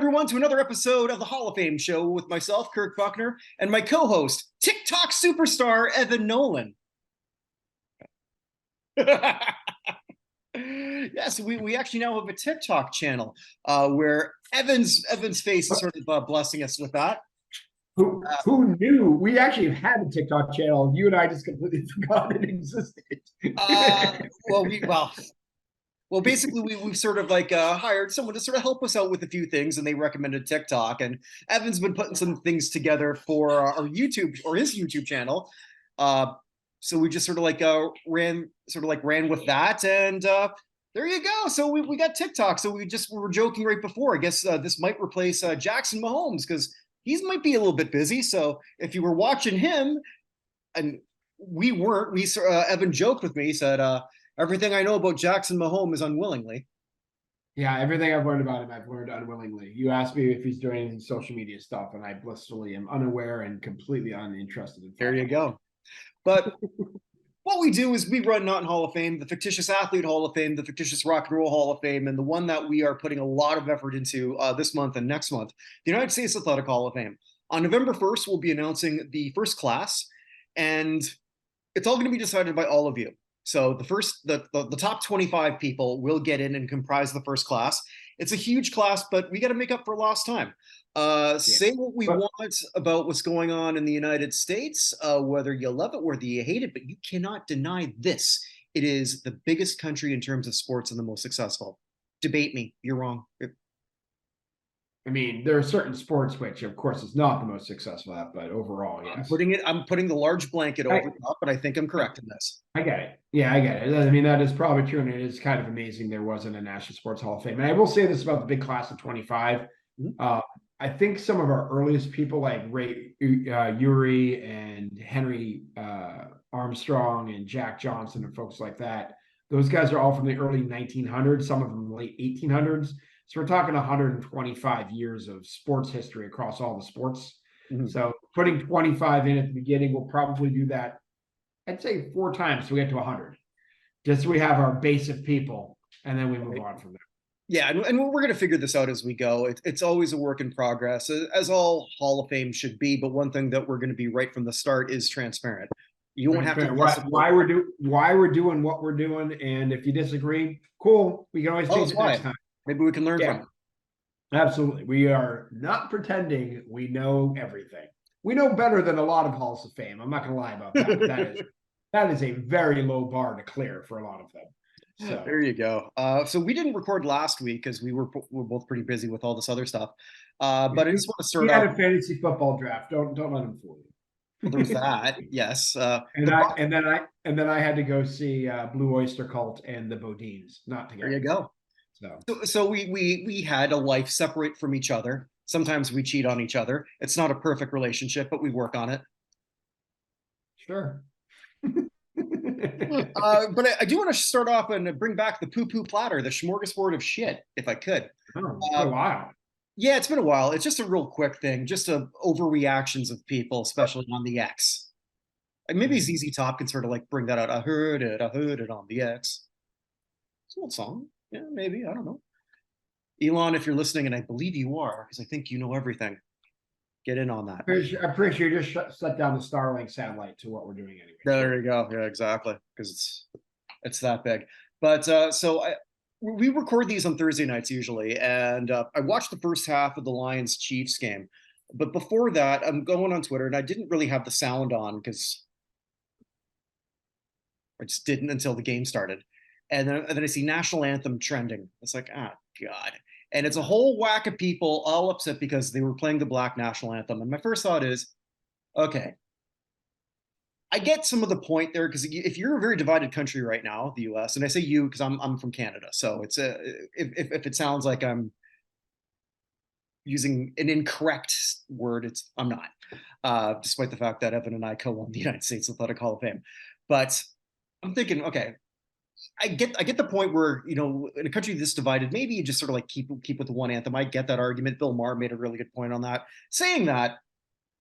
everyone, to another episode of the Hall of Fame show with myself, Kirk Buchner, and my co-host, TikTok superstar Evan Nolan. Yes, we actually now have a TikTok channel where Evan's face is sort of blessing us with that. Who knew? We actually had a TikTok channel. You and I just completely forgot it existed. Well, basically, we've sort of like hired someone to sort of help us out with a few things, and they recommended TikTok. And Evan's been putting some things together for our YouTube or his YouTube channel. So we just sort of like ran with that, and there you go. So we got TikTok. So we were joking right before. I guess this might replace Jackson Mahomes because he might be a little bit busy. So if you were watching him, and we weren't, Evan joked with me. He said, everything I know about Jackson Mahomes is unwillingly. Yeah, everything I've learned about him, I've learned unwillingly. You asked me if he's doing any social media stuff, and I blissfully am unaware and completely uninterested in. There you go. But what we do is we run Not in Hall of Fame, the Fictitious Athlete Hall of Fame, the Fictitious Rock and Roll Hall of Fame, and the one that we are putting a lot of effort into this month and next month, the United States Athletic Hall of Fame. On November 1st, we'll be announcing the first class, and it's all going to be decided by all of you. So the top 25 people will get in and comprise the first class. It's a huge class, but we got to make up for lost time. Say what we want about what's going on in the United States, whether you love it, whether you hate it, but you cannot deny this. It is the biggest country in terms of sports and the most successful. Debate me. You're wrong. I mean, there are certain sports which, of course, is not the most successful at, but overall, yes. I'm putting the large blanket over top, but I think I'm correct in this. I get it. Yeah, I get it. I mean, that is probably true, and it is kind of amazing there wasn't a National Sports Hall of Fame. And I will say this about the big class of 25. Mm-hmm. I think some of our earliest people like Ray Urey and Henry Armstrong and Jack Johnson and folks like that, those guys are all from the early 1900s, some of them late 1800s. So we're talking 125 years of sports history across all the sports. Mm-hmm. So putting 25 in at the beginning, we'll probably do that, I'd say 4 times so we get to 100. Just so we have our base of people, and then we move on from there. Yeah, and we're going to figure this out as we go. It's always a work in progress, as all Hall of Fame should be. But one thing that we're going to be right from the start is transparent. You won't have to why we're doing what we're doing, and if you disagree, cool. We can always change it next time. Maybe we can learn from it. Absolutely. We are not pretending we know everything. We know better than a lot of Halls of Fame. I'm not going to lie about that. But that is a very low bar to clear for a lot of them. So there you go. So we didn't record last week because we were both pretty busy with all this other stuff. But I just want to start out. We had a fantasy football draft. Don't let him fool you. Well, there's that. Yes. And then I had to go see Blue Oyster Cult and the Bodines. Not together. There you go. So we had a life separate from each other. Sometimes we cheat on each other. It's not a perfect relationship, but we work on it. Sure. But I do want to start off and bring back the poo-poo platter, the smorgasbord of shit, if I could. Oh, a while. Yeah, it's been a while. It's just a real quick thing, just overreactions of people, especially on the X. Like maybe ZZ Top can sort of like bring that out. I heard it on the X. It's an old song. Yeah, maybe. I don't know. Elon, if you're listening, and I believe you are, because I think you know everything, get in on that. I'm pretty sure you just shut down the Starlink satellite to what we're doing anyway. There you go. Yeah, exactly. Because it's that big. But we record these on Thursday nights usually, and I watched the first half of the Lions-Chiefs game. But before that, I'm going on Twitter, and I didn't really have the sound on because I just didn't until the game started. And then I see national anthem trending. It's like, God. And it's a whole whack of people all upset because they were playing the Black national anthem. And my first thought is, okay, I get some of the point there because if you're a very divided country right now, the U.S., and I say you because I'm from Canada, so it's if it sounds like I'm using an incorrect word, I'm not, despite the fact that Evan and I co-won the United States Athletic Hall of Fame. But I'm thinking, okay, I get the point where, in a country this divided, maybe you just sort of like keep with the one anthem. I get that argument. Bill Maher made a really good point on that. Saying that,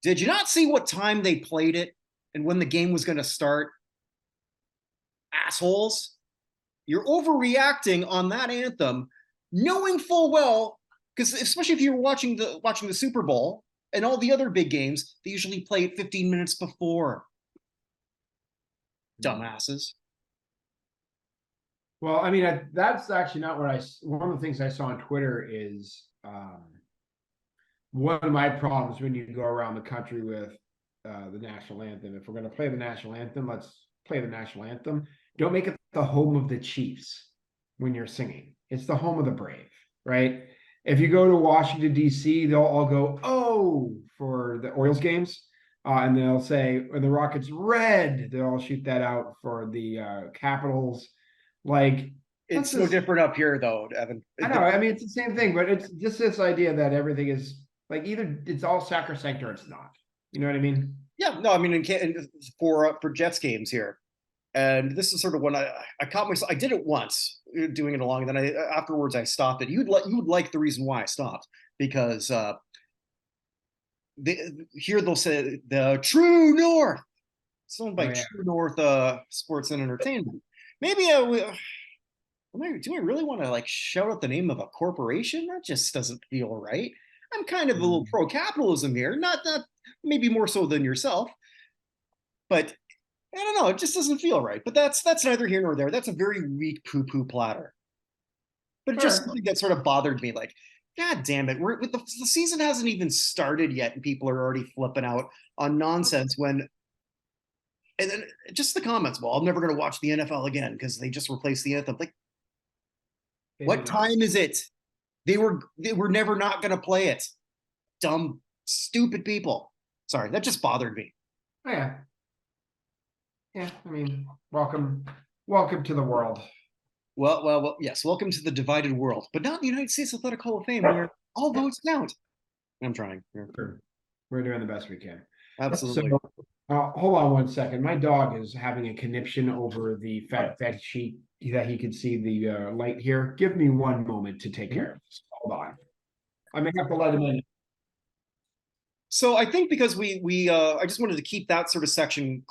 did you not see what time they played it and when the game was going to start? Assholes, you're overreacting on that anthem, knowing full well because especially if you're watching the Super Bowl and all the other big games, they usually play it 15 minutes before. Dumbasses. Well, I mean, that's actually not what one of the things I saw on Twitter is one of my problems when you go around the country with the national anthem. If we're going to play the national anthem, let's play the national anthem. Don't make it the home of the Chiefs when you're singing. It's the home of the brave, right? If you go to Washington, D.C., they'll all go, oh, for the Orioles games. And they'll say, when the Rockets red, they'll all shoot that out for the Capitals. Like, it's no different up here, though, Evan. I know. I mean, it's the same thing, but it's just this idea that everything is like either it's all sacrosanct or it's not. You know what I mean? Yeah. No, I mean, for Jets games here, and this is sort of when I caught myself. I did it once, doing it along, and then afterwards I stopped it. You would like the reason why I stopped, because here they'll say the True North. It's owned by True North Sports and Entertainment. Maybe do I really want to like shout out the name of a corporation? That just doesn't feel right. I'm kind of a little pro-capitalism here, not maybe more so than yourself, but I don't know. It just doesn't feel right. But that's neither here nor there. That's a very weak poo-poo platter. But it's just something that sort of bothered me. Like, God damn it, the season hasn't even started yet, and people are already flipping out on nonsense when. And then just the comments. Well, I'm never going to watch the NFL again because they just replaced the anthem. Like, what time is it? They were never not going to play it. Dumb, stupid people. Sorry, that just bothered me. Oh, yeah. Yeah, I mean, welcome to the world. Well, yes, welcome to the divided world, but not the United States Athletic Hall of Fame, where all votes count. I'm trying. Sure. We're doing the best we can. Absolutely. So, hold on one second. My dog is having a conniption over the fat sheet that he can see the light here. Give me one moment to take care of this. Hold on. I may have to let him in. So I think because I just wanted to keep that sort of section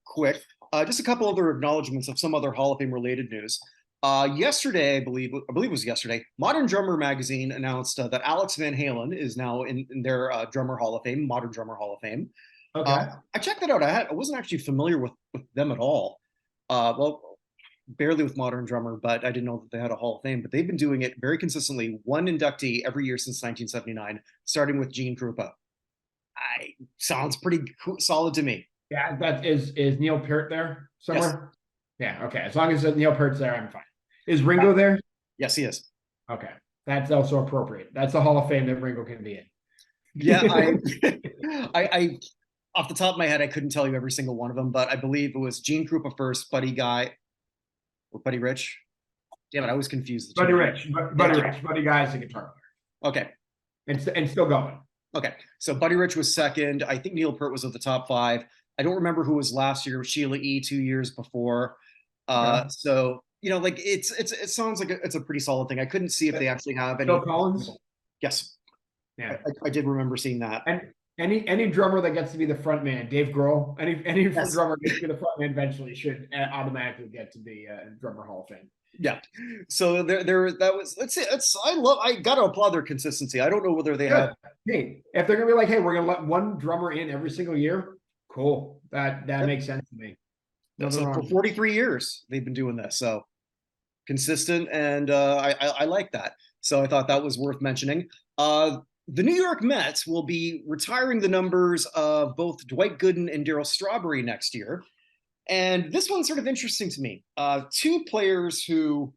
quick. Just a couple other acknowledgments of some other Hall of Fame related news. Yesterday, I believe it was yesterday, Modern Drummer magazine announced that Alex Van Halen is now in their Drummer Hall of Fame, Modern Drummer Hall of Fame. Okay. I checked that out. I wasn't actually familiar with them at all. Well, barely with Modern Drummer, but I didn't know that they had a Hall of Fame. But they've been doing it very consistently, one inductee every year since 1979, starting with Gene Krupa. Sounds pretty solid to me. Yeah, that is Neil Peart there somewhere? Yes. Yeah, okay. As long as Neil Peart's there, I'm fine. Is Ringo there? Yes, he is. Okay. That's also appropriate. That's the Hall of Fame that Ringo can be in. Yeah, I off the top of my head, I couldn't tell you every single one of them, but I believe it was Gene Krupa first, Buddy Guy, or Buddy Rich. Damn it, I was confused. Buddy Rich. Buddy Guy is a guitar player. Okay. And still going. Okay. So Buddy Rich was second. I think Neil Peart was at the top 5. I don't remember who was last year. Sheila E. 2 years before. So, like it sounds like it's a pretty solid thing. I couldn't see if they actually have any. Phil Collins? Yes. Yeah. I did remember seeing that. And any drummer that gets to be the front man, Dave Grohl, any drummer gets to be the front man eventually should automatically get to the Drummer Hall of Fame. Yeah. So that was, I got to applaud their consistency. I don't know whether they have. Hey, if they're going to be like, hey, we're going to let one drummer in every single year. Cool. That makes sense to me. So for 43 years, they've been doing this. So consistent. And I like that. So I thought that was worth mentioning. The New York Mets will be retiring the numbers of both Dwight Gooden and Darryl Strawberry next year. And this one's sort of interesting to me. 2 players who,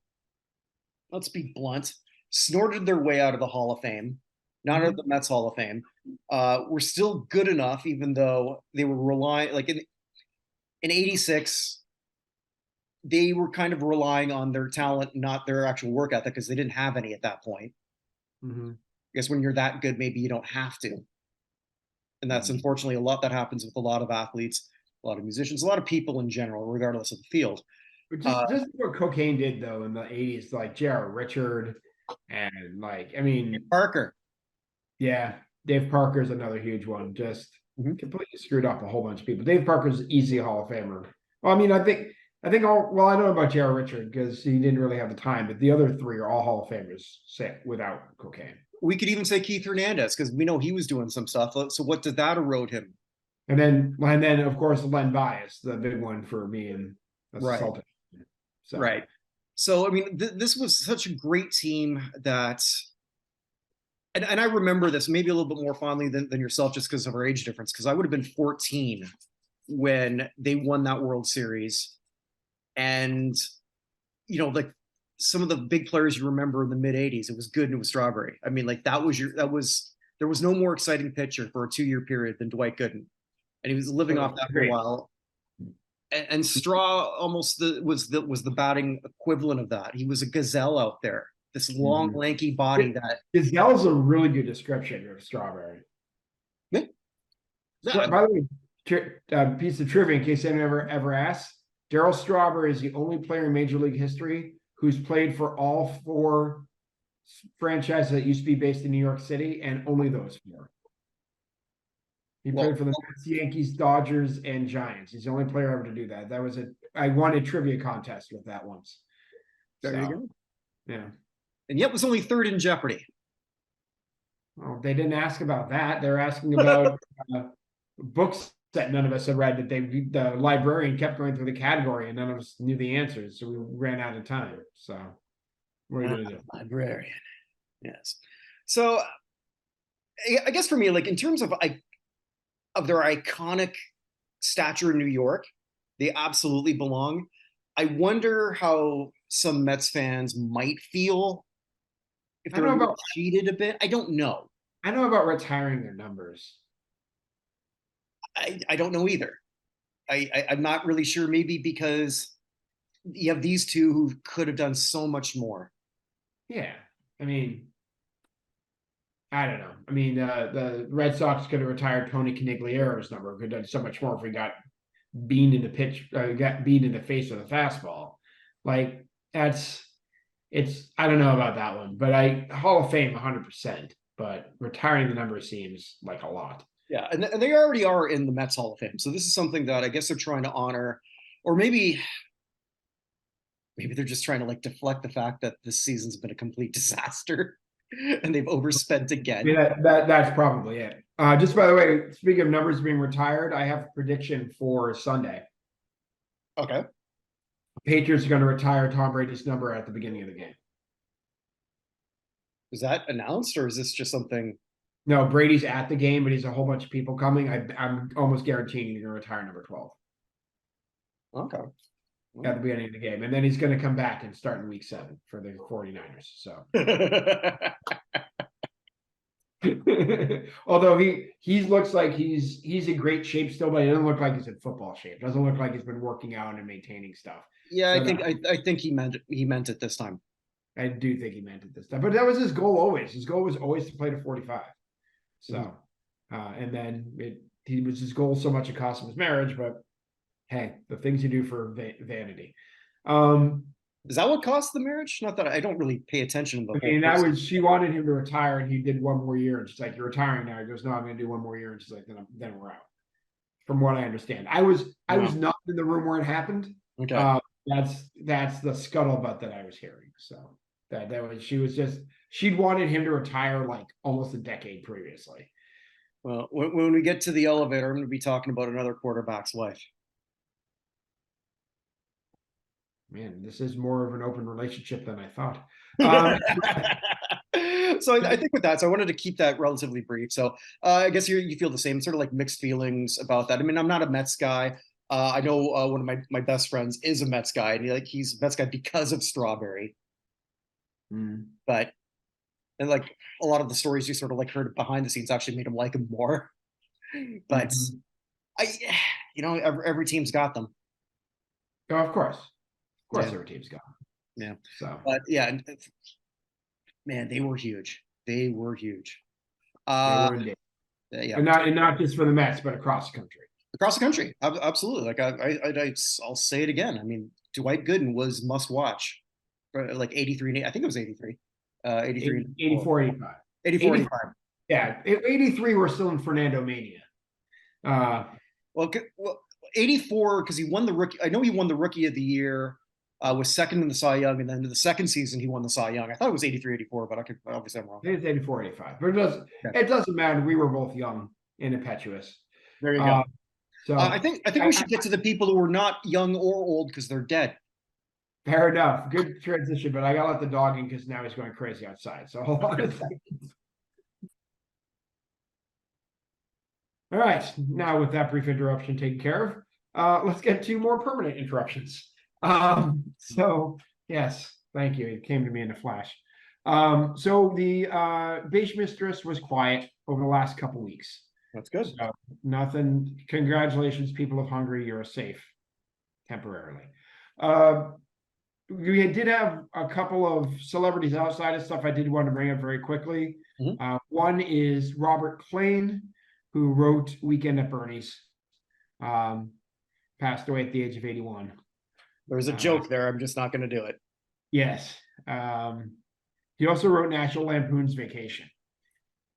let's be blunt, snorted their way out of the Hall of Fame, not out of the Mets Hall of Fame, were still good enough, even though they were relying, like in 86, they were kind of relying on their talent, not their actual work ethic, because they didn't have any at that point. I guess when you're that good, maybe you don't have to. And that's unfortunately a lot that happens with a lot of athletes, a lot of musicians, a lot of people in general, regardless of the field. Just what cocaine did, though, in the 80s, like J.R. Richard and Parker. Yeah, Dave Parker is another huge one. Just completely screwed up a whole bunch of people. Dave Parker's easy Hall of Famer. Well, I mean, I know about J.R. Richard because he didn't really have the time, but the other 3 are all Hall of Famers without cocaine. We could even say Keith Hernandez because we know he was doing some stuff. So what did that erode him? And then of course Len Bias, the big one for me and the Right. Celtics. So. Right. So I mean, this was such a great team that, and I remember this maybe a little bit more fondly than yourself, just because of our age difference. Because I would have been 14 when they won that World Series, and like some of the big players you remember in the mid 80s, it was Gooden, it was Strawberry. I mean, like there was no more exciting pitcher for a 2-year period than Dwight Gooden, and he was living off that for a while. And Straw almost was the batting equivalent of that. He was a gazelle out there, this long, lanky body that gazelle's a really good description of Strawberry. Yeah. So, by the way, piece of trivia in case anyone ever asks, Darryl Strawberry is the only player in Major League history who's played for all 4 franchises that used to be based in New York City, and only those 4. He played for the Mets, Yankees, Dodgers, and Giants. He's the only player ever to do that. I won a trivia contest with that once. There you go. Yeah. And yet was only 3rd in Jeopardy. Well, they didn't ask about that. They're asking about books that none of us had read, that the librarian kept going through the category and none of us knew the answers. So we ran out of time. So what are you going to do? Librarian. Yes. So I guess for me, like in terms of their iconic stature in New York, they absolutely belong. I wonder how some Mets fans might feel if they're cheated a bit. I don't know. I know about retiring their numbers. I don't know either. I'm not really sure. Maybe because you have these two who could have done so much more. Yeah. I mean, I don't know. I mean, the Red Sox could have retired Tony Conigliero's number. Could have done so much more if we got beamed in the face with a fastball. Like I don't know about that one, but Hall of Fame 100%. But retiring the number seems like a lot. Yeah, and they already are in the Mets Hall of Fame, so this is something that I guess they're trying to honor, or maybe they're just trying to like deflect the fact that this season's been a complete disaster. And they've overspent again. Yeah, that's probably it. Just by the way, speaking of numbers being retired, I have a prediction for Sunday. Okay. Patriots are going to retire Tom Brady's number at the beginning of the game. Is that announced, or is this just something? No, Brady's at the game, but he's a whole bunch of people coming. I'm almost guaranteeing he's going to retire number 12. Okay. At the beginning of the game. And then he's going to come back and start in week 7 for the 49ers. So although he looks like he's in great shape still, but he doesn't look like he's in football shape. Doesn't look like he's been working out and maintaining stuff. Yeah, so I think he meant it this time. I do think he meant it this time. But that was his goal always. His goal was always to play to 45. So and then he was his goal so much it cost him his marriage, but hey, the things you do for vanity. Is that what cost the marriage? Not that I don't really pay attention. I mean, she wanted him to retire, and he did one more year. And she's like, "You're retiring now." He goes, "No, I'm going to do one more year." And she's like, "Then we're out." From what I understand, I was not in the room where it happened. Okay, that's the scuttlebutt that I was hearing. So she'd wanted him to retire like almost a decade previously. Well, when we get to the elevator, I'm going to be talking about another quarterback's wife. Man, this is more of an open relationship than I thought. So I think with that, so I wanted to keep that relatively brief. So I guess you feel the same, sort of like mixed feelings about that. I mean, I'm not a Mets guy. I know one of my best friends is a Mets guy, and he's a Mets guy because of Strawberry. But and like a lot of the stories you sort of like heard behind the scenes actually made him like him more. But every team's got them. Oh, of course. Of course, every team's got them. Yeah. So, but yeah, man, they were huge. They were huge. Yeah, and not just for the Mets, but across the country. Across the country, absolutely. Like I'll say it again. I mean, Dwight Gooden was must watch. For like 83, I think it was 83. 83, 84, 85. 84, 85. Yeah, 83 we're still in Fernando Mania. Well, 84 because he won the rookie. I know he won the Rookie of the Year. was second in the Cy Young, and then in the second season he won the Cy Young. I thought it was 83, 84, but I could obviously I'm wrong. It was 84, 85. But it doesn't matter. We were both young and impetuous. There you go. So I think we should get to the people who are not young or old because they're dead. Fair enough. Good transition, but I gotta let the dog in because now he's going crazy outside. So hold on a second. All right. Now with that brief interruption taken care of, let's get to more permanent interruptions. So yes, thank you. It came to me in a flash. So the Beige Mistress was quiet over the last couple weeks. That's good. So nothing. Congratulations, people of Hungary. You're safe temporarily. We did have a couple of celebrities outside of stuff I did want to bring up very quickly. One is Robert Klein, who wrote Weekend at Bernie's. Passed away at the age of 81. There's a joke there. I'm just not going to do it. Yes. He also wrote National Lampoon's Vacation.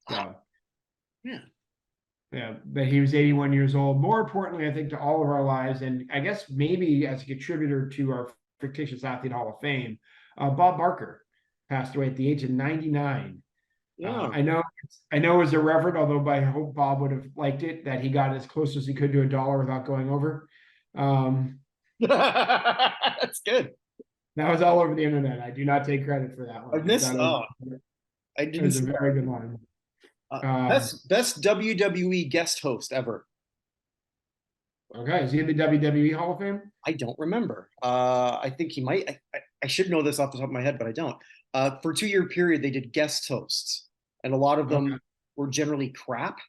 So, yeah, but he was 81 years old. More importantly, I think to all of our lives, and I guess maybe as a contributor to our Fictitious Athlete Hall of Fame, Bob Barker passed away at the age of 99. Yeah. I know it was irreverent, although I hope Bob would have liked it, that he got as close as he could to $1 without going over. That's good. That was all over the internet. I do not take credit for that one. I missed. I didn't. It was a very good one. Best WWE guest host ever. Okay, is he in the WWE Hall of Fame? I don't remember. I think he might. I should know this off the top of my head, but I don't. For a 2-year period, they did guest hosts, and a lot of them were generally crap.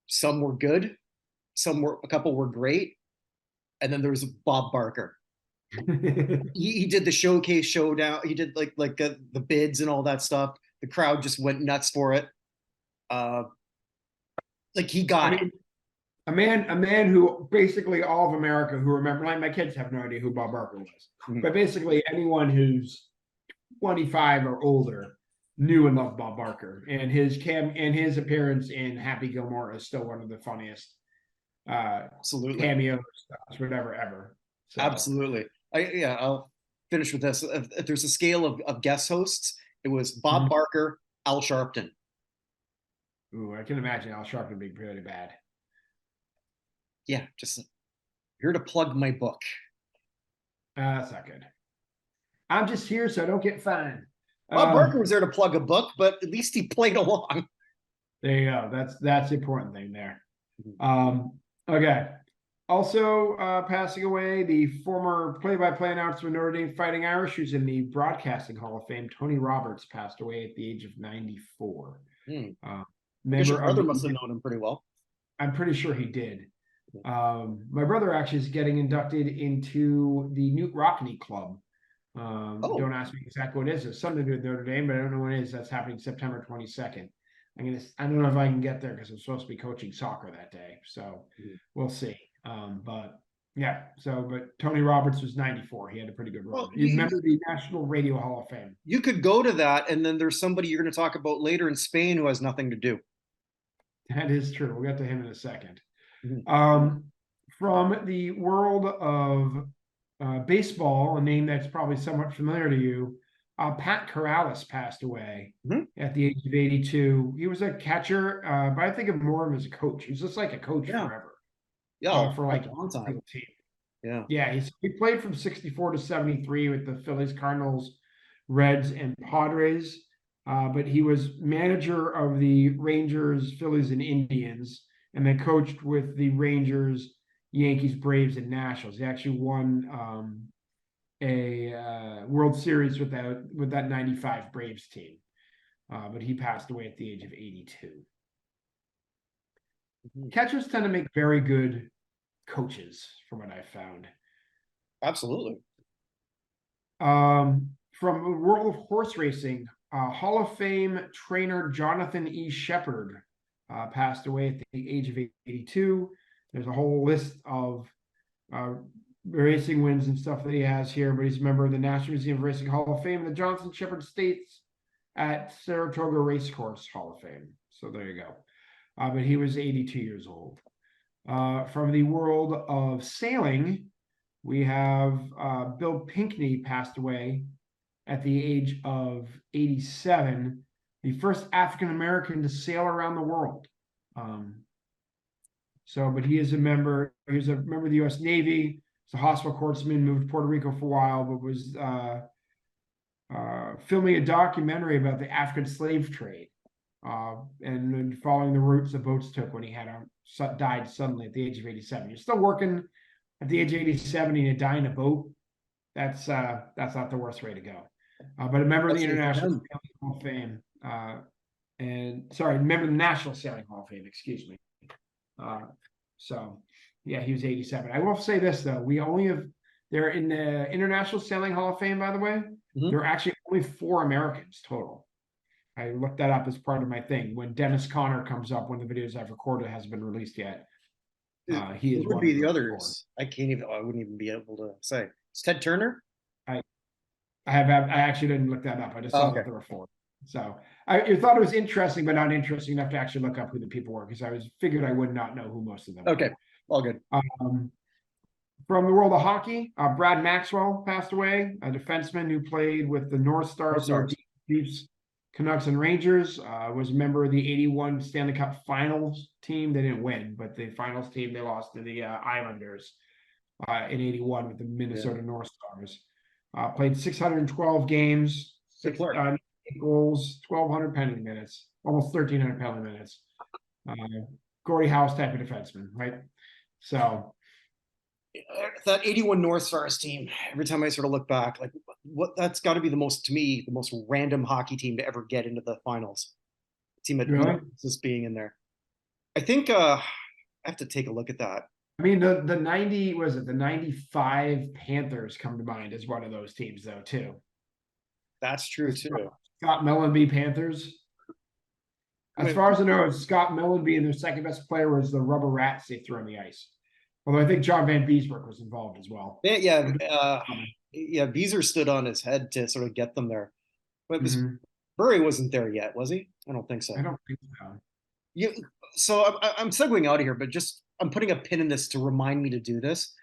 Some were good, a couple were great, and then there was Bob Barker. he did the showcase showdown. He did like the bids and all that stuff. The crowd just went nuts for it. Like he got it. A man who basically all of America who remember, like my kids have no idea who Bob Barker was, but basically anyone who's 25 or older knew and loved Bob Barker, and his appearance in Happy Gilmore is still one of the funniest absolutely cameos, whatever ever. So. Absolutely. I'll finish with this. If there's a scale of guest hosts, it was Bob Barker, Al Sharpton. Ooh, I can imagine Al Sharpton being pretty bad. Yeah, just here to plug my book. That's not good. I'm just here so I don't get fined. Bob Barker was there to plug a book, but at least he played along. There you go. That's the important thing there. Okay. Also passing away, the former play-by-play announcer of Notre Dame Fighting Irish, who's in the Broadcasting Hall of Fame, Tony Roberts, passed away at the age of 94. Your brother must have known him pretty well. I'm pretty sure he did. My brother actually is getting inducted into the Newt Rockne Club. Don't ask me exactly what it is. It's something to do with Notre Dame, but I don't know what it is. That's happening September 22nd. I don't know if I can get there because I'm supposed to be coaching soccer that day. So we'll see. But Tony Roberts was 94. He had a pretty good run. Well, He's a member of the National Radio Hall of Fame. You could go to that, and then there's somebody you're going to talk about later in Spain who has nothing to do. That is true. We'll get to him in a second. From the world of baseball, a name that's probably somewhat familiar to you, Pat Corrales passed away at the age of 82. He was a catcher, but I think of more of him as a coach. He was just like a coach forever. Yeah, for like a long time. Team. Yeah, he played from 64 to 73 with the Phillies, Cardinals, Reds, and Padres. But he was manager of the Rangers, Phillies, and Indians, and then coached with the Rangers, Yankees, Braves, and Nationals. He actually won a World Series with that 95 Braves team. But he passed away at the age of 82. Catchers tend to make very good coaches, from what I've found. Absolutely. From the world of horse racing, Hall of Fame trainer Jonathan E. Shepard passed away at the age of 82. There's a whole list of racing wins and stuff that he has here, but he's a member of the National Museum of Racing Hall of Fame and the Johnson Shepherd Estates at Saratoga Racecourse Hall of Fame. So there you go. But he was 82 years old. From the world of sailing, We have Bill Pinkney passed away at the age of 87, the first African American to sail around the world. But he is a member. He was a member of the U.S. Navy. He's a hospital corpsman. Moved to Puerto Rico for a while, but was filming a documentary about the African slave trade, and following the routes the boats took when he died suddenly at the age of 87. You're still working at the age of 87 and you die in a boat. That's not the worst way to go. But a member of the International Sailing Hall of Fame, member of the National Sailing Hall of Fame, excuse me. He was 87. I will say this though, they're in the International Sailing Hall of Fame, by the way. There are actually only 4 Americans total. I looked that up as part of my thing. When Dennis Conner comes up, one of the videos I've recorded hasn't been released yet. He is would be the others. 4. I wouldn't even be able to say. It's Ted Turner. I actually didn't look that up. I just saw that there were 4. So I thought it was interesting, but not interesting enough to actually look up who the people were, because figured I would not know who most of them were. Okay, all good. From the world of hockey, Brad Maxwell passed away, a defenseman who played with the North Stars, Chiefs, Canucks, and Rangers. Was a member of the 81 Stanley Cup Finals team. They didn't win, but the finals team, they lost to the Islanders in 81 with the Minnesota North Stars. Played 612 games, 6 goals, 1,200 penalty minutes, almost 1,300 penalty minutes. Gordie Howe type of defenseman, right? So that 81 North Stars team, every time I sort of look back, like that's got to be the most random hockey team to ever get into the finals. Team at just being in there. I think I have to take a look at that. I mean, the 95 Panthers come to mind as one of those teams though, too. That's true too. Scott Mellanby Panthers. As far as I know, Scott Mellanby and their second best player was the rubber rats they threw on the ice. Although I think John Van Beesbroek was involved as well. Beezer stood on his head to sort of get them there. But Burry wasn't there yet, was he? I don't think so. I don't think so. So I'm segueing out of here, but I'm putting a pin in this to remind me to do this.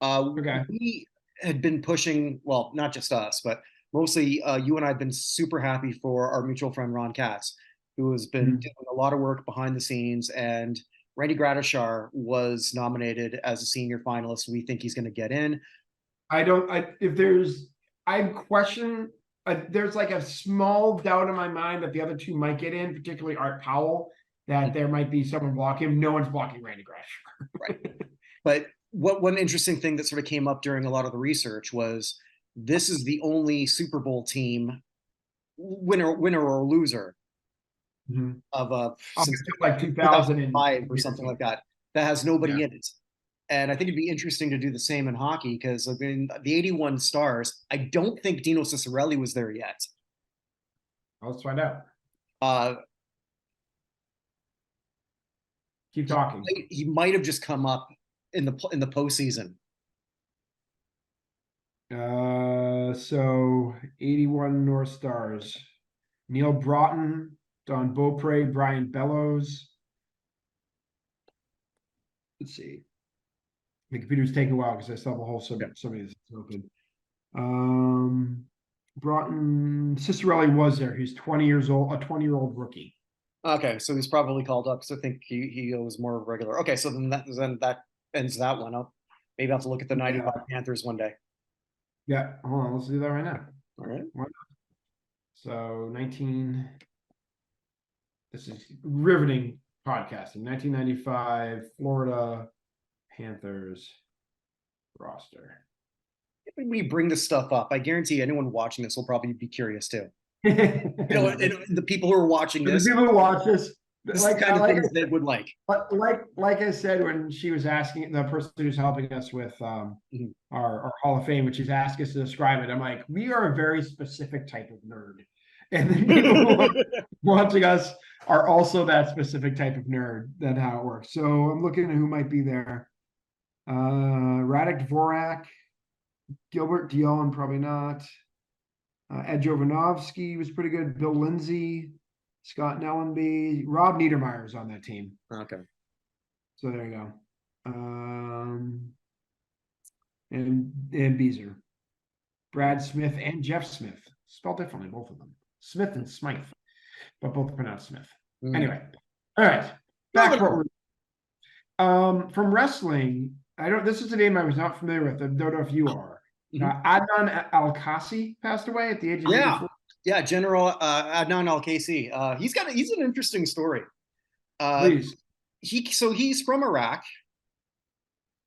We had been pushing, well, not just us, but mostly you and I have been super happy for our mutual friend Ron Katz, who has been doing a lot of work behind the scenes, and Randy Gradishar was nominated as a senior finalist. We think he's going to get in. There's like a small doubt in my mind that the other 2 might get in, particularly Art Powell, that there might be someone blocking him. No one's blocking Randy Gradishar. Right. But one interesting thing that sort of came up during a lot of the research was this is the only Super Bowl team, winner or loser, of since like 2005 or something like that has nobody in it. And I think it'd be interesting to do the same in hockey, because I mean, the 81 Stars, I don't think Dino Ciccarelli was there yet. Let's find out. Keep talking. He might have just come up in the postseason. So 81 North Stars: Neil Broughton, Don Beaupre, Brian Bellows. Let's see. The computer's taking a while because I still have a whole some of these open. Broughton, Ciccarelli was there. He's 20 years old, a 20-year-old rookie. Okay, so he's probably called up because I think he was more regular. Okay, so then that ends that one up. Maybe I'll have to look at the 95 Panthers one day. Yeah, hold on, let's do that right now. All right. So this is riveting podcasting. 1995 Florida Panthers roster. If we bring this stuff up, I guarantee anyone watching this will probably be curious too. The people who are watching this, the people who watch this, like kind of things they would like. Like I said, when she was asking, the person who's helping us with our Hall of Fame, when she's asked us to describe it, I'm like, we are a very specific type of nerd, and the people watching us are also that specific type of nerd. That's how it works. So I'm looking at who might be there. Radek Dvorak, Gilbert Dion, probably not. Ed Jovanovski was pretty good. Bill Lindsay, Scott Nellenby, Rob Niedermeyer's on that team. Okay. So there you go. and Beezer. Brad Smith and Jeff Smith. Spelled differently, both of them. Smith and Smythe, but both pronounced Smith. Anyway, all right. Back to what we're from wrestling. This is a name I was not familiar with. I don't know if you are. Adnan Al-Kasi passed away at the age of 84. Yeah, General Adnan Al-Kasi. He's an interesting story. Please. He's from Iraq,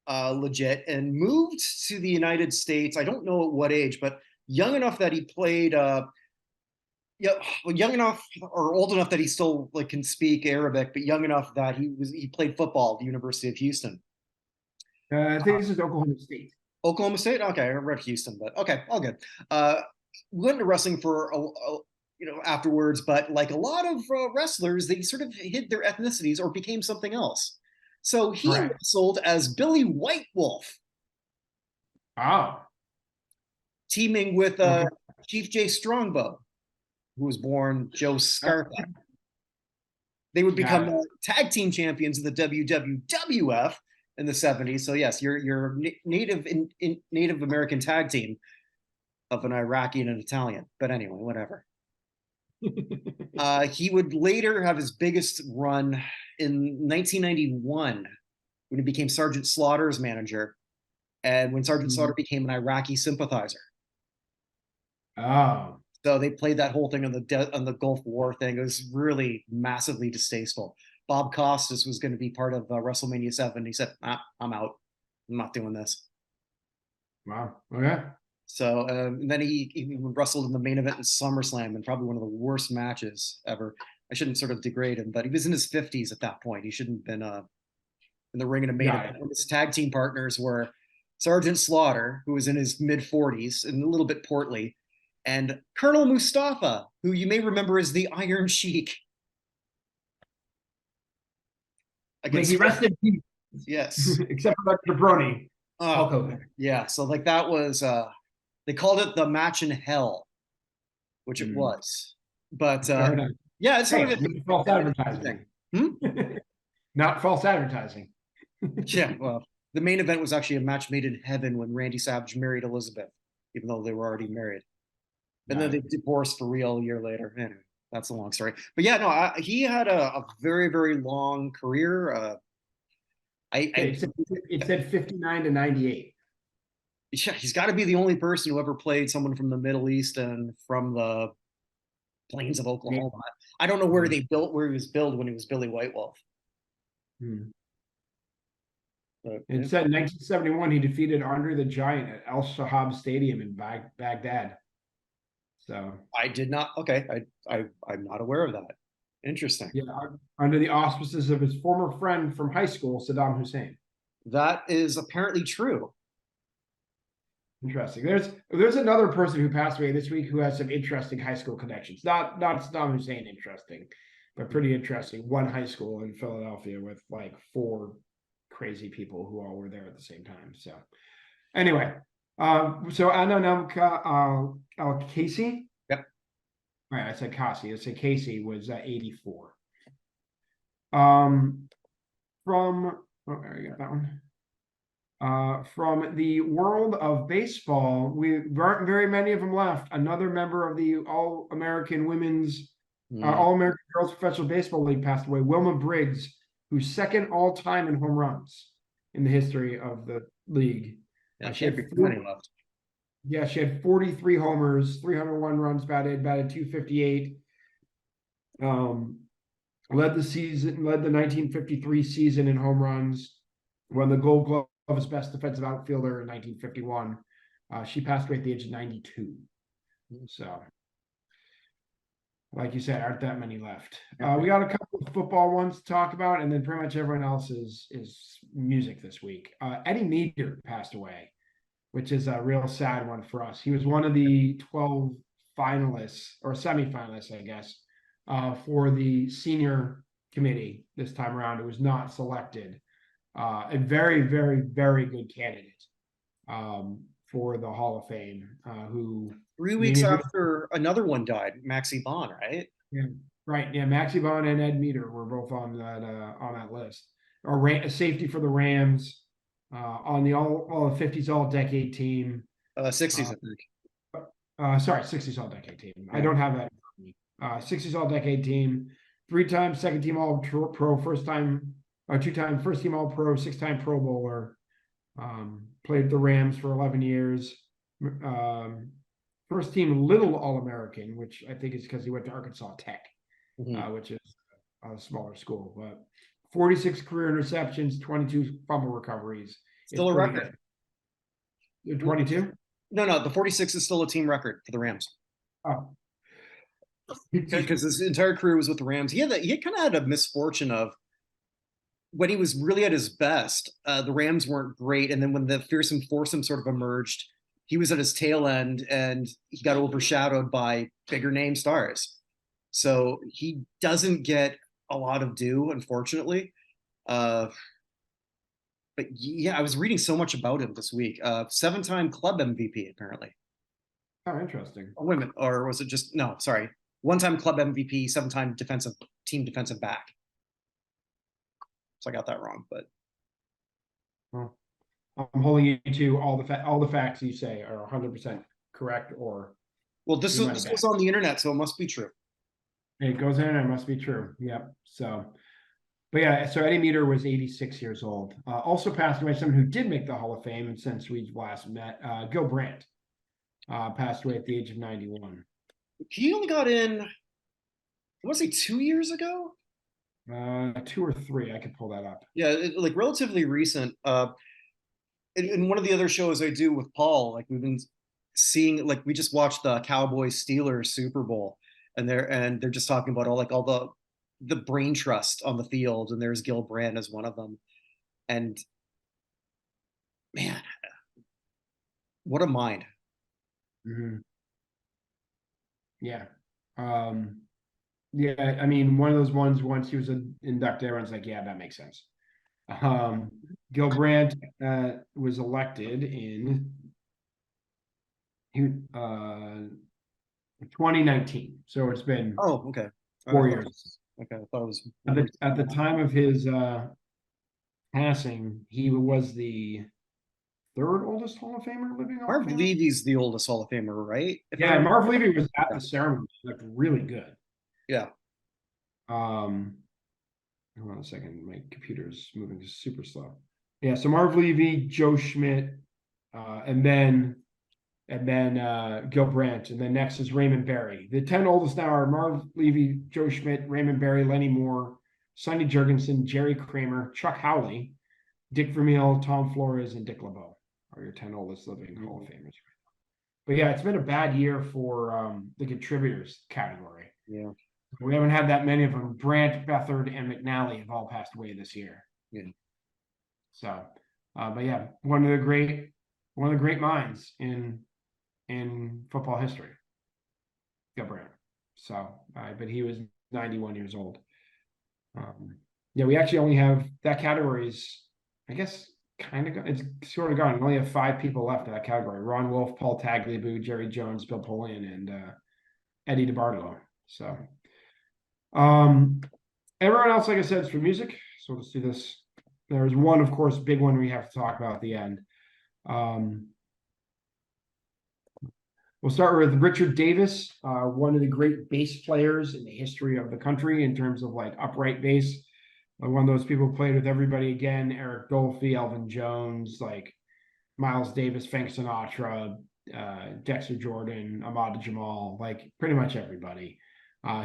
legit, and moved to the United States. I don't know at what age, but young enough that he played. Young enough or old enough that he still like can speak Arabic, but young enough that he played football at the University of Houston. I think this is Oklahoma State. Oklahoma State? Okay, I read Houston, but okay, all good. Went into wrestling for afterwards, but like a lot of wrestlers, they sort of hid their ethnicities or became something else. So he wrestled as Billy White Wolf. Oh. Teaming with Chief Jay Strongbow, who was born Joe Scarpa. They would become tag team champions of the WWF in the 70s. So yes, your Native American tag team of an Iraqi and an Italian. But anyway, whatever. He would later have his biggest run in 1991 when he became Sergeant Slaughter's manager, and when Sergeant Slaughter became an Iraqi sympathizer. Oh. So they played that whole thing on the Gulf War thing. It was really massively distasteful. Bob Costas was going to be part of WrestleMania 7. He said, I'm out. I'm not doing this. Wow. Okay. So and then he wrestled in the main event in SummerSlam, and probably one of the worst matches ever. I shouldn't sort of degrade him, but he was in his 50s at that point. He shouldn't have been in the ring in a main event. His tag team partners were Sergeant Slaughter, who was in his mid 40s and a little bit portly, and Colonel Mustafa, who you may remember as the Iron Sheik. He rested peace. Yes. Except for Jabroni. Yeah. So like that was they called it the match in hell, which it was. But yeah, it's sort of false advertising. Not false advertising. Yeah, well, the main event was actually a match made in heaven when Randy Savage married Elizabeth, even though they were already married. And then they divorced for real a year later. Anyway, that's a long story. But yeah, no, he had a very, very long career. It said 59 to 98. Yeah, he's got to be the only person who ever played someone from the Middle East and from the plains of Oklahoma. I don't know where he was billed when he was Billy White Wolf. But, it said in 1971 he defeated Andre the Giant at Al Shahab Stadium in Baghdad. So I did not. Okay, I'm not aware of that. Interesting. Yeah, under the auspices of his former friend from high school, Saddam Hussein. That is apparently true. Interesting. There's another person who passed away this week who has some interesting high school connections. Not Saddam Hussein interesting, but pretty interesting. One high school in Philadelphia with like 4 crazy people who all were there at the same time. So anyway, so Adnan Al-Kasi. Yep. All right, I said Kasi. I said Casey was 84. I got that one. From the world of baseball, we aren't very many of them left. Another member of the All-American Women's All-American Girls Professional Baseball League passed away. Wilma Briggs, who's second all-time in home runs in the history of the league. Yeah, she had 20 left. Yeah, she had 43 homers, 301 runs batted 258. Led the 1953 season in home runs. Won the Gold Glove as best defensive outfielder in 1951. She passed away at the age of 92. So, like you said, aren't that many left. We got a couple of football ones to talk about, and then pretty much everyone else is music this week. Eddie Meader passed away, which is a real sad one for us. He was one of the 12 finalists or semifinalists, I guess, for the senior committee this time around. It was not selected. A very, very, very good candidate for the Hall of Fame. Who 3 weeks after another one died, Maxie Bond, right? Yeah, right. Yeah, Maxie Bond and Ed Meader were both on that list. Or safety for the Rams. on the all 50s all decade team. 60s, I think. Sorry, 60s all decade team. I Yeah. don't have that. 60s all decade team, 3-time second team all pro, first time or 2-time first team all pro, 6-time Pro Bowler. Played the Rams for 11 years. First team Little All American, which I think is because he went to Arkansas Tech, which is a smaller school. But 46 career interceptions, 22 fumble recoveries. Still a record. 22? No, the 46 is still a team record for the Rams. Oh. Because his entire career was with the Rams. He kind of had a misfortune of when he was really at his best, the Rams weren't great. And then when the fearsome foursome sort of emerged, he was at his tail end and he got overshadowed by bigger name stars. So he doesn't get a lot of due, unfortunately. But yeah, I was reading so much about him this week. 7-time club MVP, apparently. Oh, interesting. Oh, wait a minute. Or was it just, no, sorry. 1-time club MVP, 7-time team defensive back. So I got that wrong, but. Well, I'm holding you to all the facts you say are 100% correct, or well, this was on the internet, so it must be true. It goes in, it must be true. Yep. So, but yeah, so Eddie Meter was 86 years old. Also passed away, someone who did make the Hall of Fame, and since we last met, Gil Brandt passed away at the age of 91. He only got in, I want to say 2 years ago. 2 or 3, I could pull that up. Yeah, like relatively recent. In one of the other shows I do with Paul, like we've been seeing, like we just watched the Cowboys Steelers Super Bowl, and they're just talking about all the brain trust on the field, and there's Gil Brandt as one of them, and man, what a mind. Mm-hmm. Yeah. Yeah, I mean, one of those ones, once he was inducted, everyone's like, yeah, that makes sense. Gil Brandt was elected in 2019. So it's been okay. 4 years. Okay, I thought it was at the time of his passing, he was the 3rd oldest Hall of Famer living. Marv Levy's the oldest Hall of Famer, right? Yeah, Marv Levy was at the ceremony, like really good. Yeah. Hold on a second, my computer's moving super slow. Yeah, so Marv Levy, Joe Schmidt, and then Gil Brandt, and then next is Raymond Berry. The 10 oldest now are Marv Levy, Joe Schmidt, Raymond Berry, Lenny Moore, Sonny Jurgensen, Jerry Kramer, Chuck Howley, Dick Vermeil, Tom Flores, and Dick LeBeau are your 10 oldest living Hall of Famers. But yeah, it's been a bad year for the contributors category. Yeah. We haven't had that many of them. Brandt, Beathard, and McNally have all passed away this year. Yeah. So, but yeah, one of the great minds in football history, Gil Brandt. So, but he was 91 years old. Yeah, we actually only have that category's, I guess, it's sort of gone. We only have 5 people left in that category: Ron Wolf, Paul Tagliabue, Jerry Jones, Bill Polian, and Eddie DeBartolo. So, everyone else, like I said, is for music. So let's do this. There's one, of course, big one we have to talk about at the end. We'll start with Richard Davis, one of the great bass players in the history of the country in terms of like upright bass. One of those people who played with everybody again: Eric Dolphy, Elvin Jones, like Miles Davis, Frank Sinatra, Dexter Jordan, Ahmad Jamal, like pretty much everybody.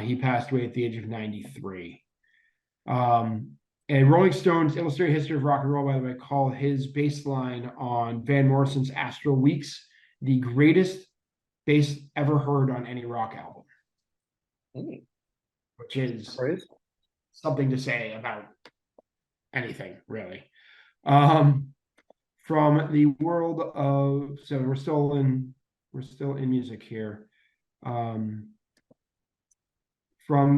He passed away at the age of 93. And Rolling Stone's Illustrated History of Rock and Roll, by the way, called his bass line on Van Morrison's Astral Weeks the greatest bass ever heard on any rock album. Which is something to say about anything, really. From the world of, so we're still in music here. From